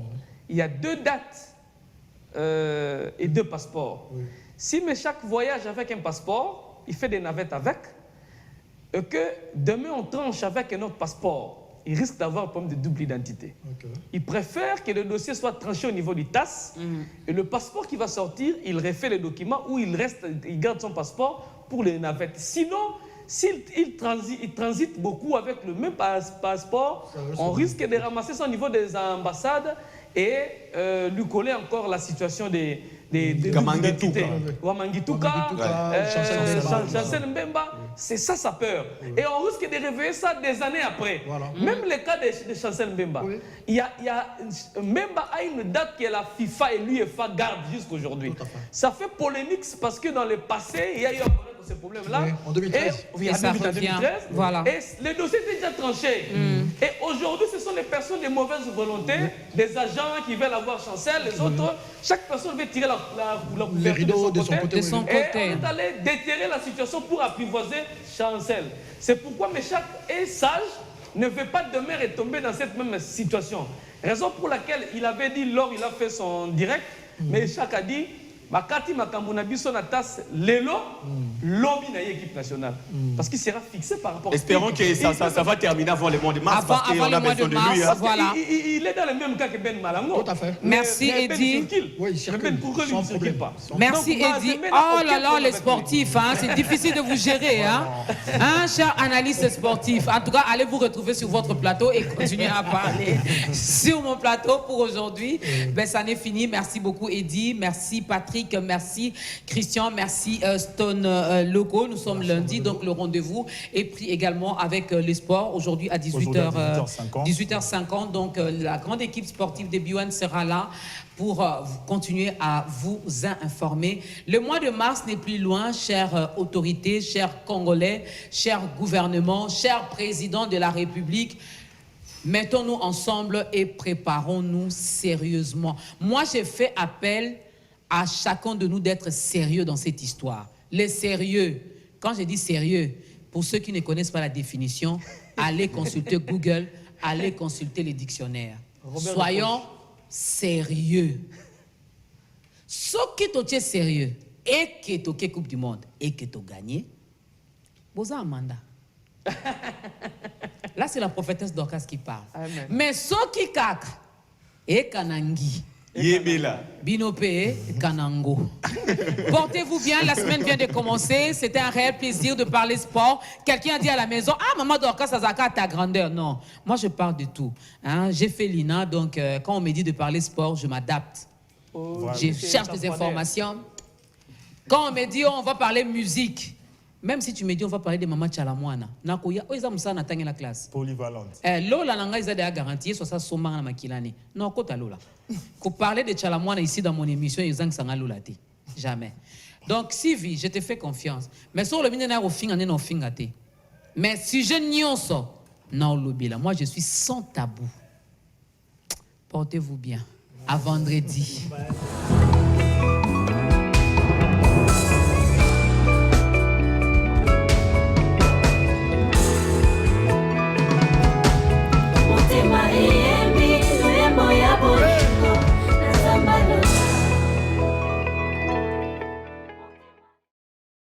Il y a 2 dates et 2 passeports. Si Meshak voyage avec un passeport, il fait des navettes avec, et que demain on tranche avec un autre passeport, il risque d'avoir un problème de double identité. Il préfère que le dossier soit tranché au niveau du TAS, et le passeport qui va sortir, il refait les documents ou il garde son passeport pour les navettes. Sinon, s'il transite beaucoup avec le même passeport, on risque de ramasser ça au niveau des ambassades et lui coller encore la situation des Wamangituka, Chancel Mbemba, c'est ça sa peur. Et on risque de réveiller ça des années après. Même le cas de Chancel Mbemba. Mbemba a une date que la FIFA et l'UEFA gardent jusqu'aujourd'hui. Ça fait polémique parce que dans le passé, il y a eu ce problème-là. En 2013. Et ça revient. Voilà. Et le dossier est déjà tranché. Et aujourd'hui, ce sont les personnes de mauvaise volonté, des agents qui veulent avoir Chancel, les autres. Chaque personne veut tirer la couverture de son côté. Et on est allé déterrer la situation pour apprivoiser Chancel. C'est pourquoi Meshak est sage, ne veut pas demain retomber dans cette même situation. Raison pour laquelle il avait dit, lors il a fait son direct, Meshak a dit, Makati Makambuna biso na tas lelo lobby na équipe nationale parce qu'il sera fixé par rapport. Espérons que ça va terminer avant le mois de mars parce qu'on a besoin de lui. Voilà. Il est dans le même cas que Ben Malango. Tout à fait. Merci Eddy. Oui, il circule. Pourquoi il ne circule pas? Merci Eddy. Oh là là, les sportifs, hein, c'est difficile de vous gérer. Hein, cher analyste sportif. En tout cas, allez vous retrouver sur votre plateau et continuer à parler sur mon plateau pour aujourd'hui. Ben, ça n'est fini. Merci beaucoup Eddy. Merci Patrick. Merci Christian, merci Stone Loco. Nous sommes lundi, donc le rendez-vous est pris également avec les sports. Aujourd'hui à 18h50. Donc la grande équipe sportive des Biwan sera là pour continuer à vous informer. Le mois de mars n'est plus loin, chères autorités, chers Congolais, chers gouvernements, chers présidents de la République. Mettons-nous ensemble et préparons-nous sérieusement. Moi, j'ai fait appel à chacun de nous d'être sérieux dans cette histoire. Les sérieux, quand je dis sérieux, pour ceux qui ne connaissent pas la définition, allez consulter Google, allez consulter les dictionnaires. Soyons sérieux. Ce qui est sérieux et qui est Coupe du Monde et qui est gagné, vous avez un mandat. Là, c'est la prophétesse Dorcas qui parle. Amen. Mais ce qui caca et kanangi. Yébela. Binopé, Kanango. Portez-vous bien, la semaine vient de commencer. C'était un réel plaisir de parler sport. Quelqu'un a dit à la maison, ah, maman Dorcas, ça à ta grandeur. Non, moi je parle de tout. Hein? J'ai fait l'INA, donc quand on me dit de parler sport, je m'adapte. Je cherche des informations. Quand on me dit, on va parler musique, même si tu me dis, on va parler de Maman Tchalamouana, nakoya, oza musana tangi la classe. Polyvalente. Lola nanga ils a garanti, soit ça soma na makilani. Non, kota lola. Qu'on parler de Tchalamouana ici dans mon émission, ils ont sanga lola te. Jamais. Donc, Sylvie, je te fais confiance. Mais sur le minena au fin, on est au fin gâté. Mais si je n'y so, non lobila. Moi, je suis sans tabou. Portez-vous bien. À vendredi.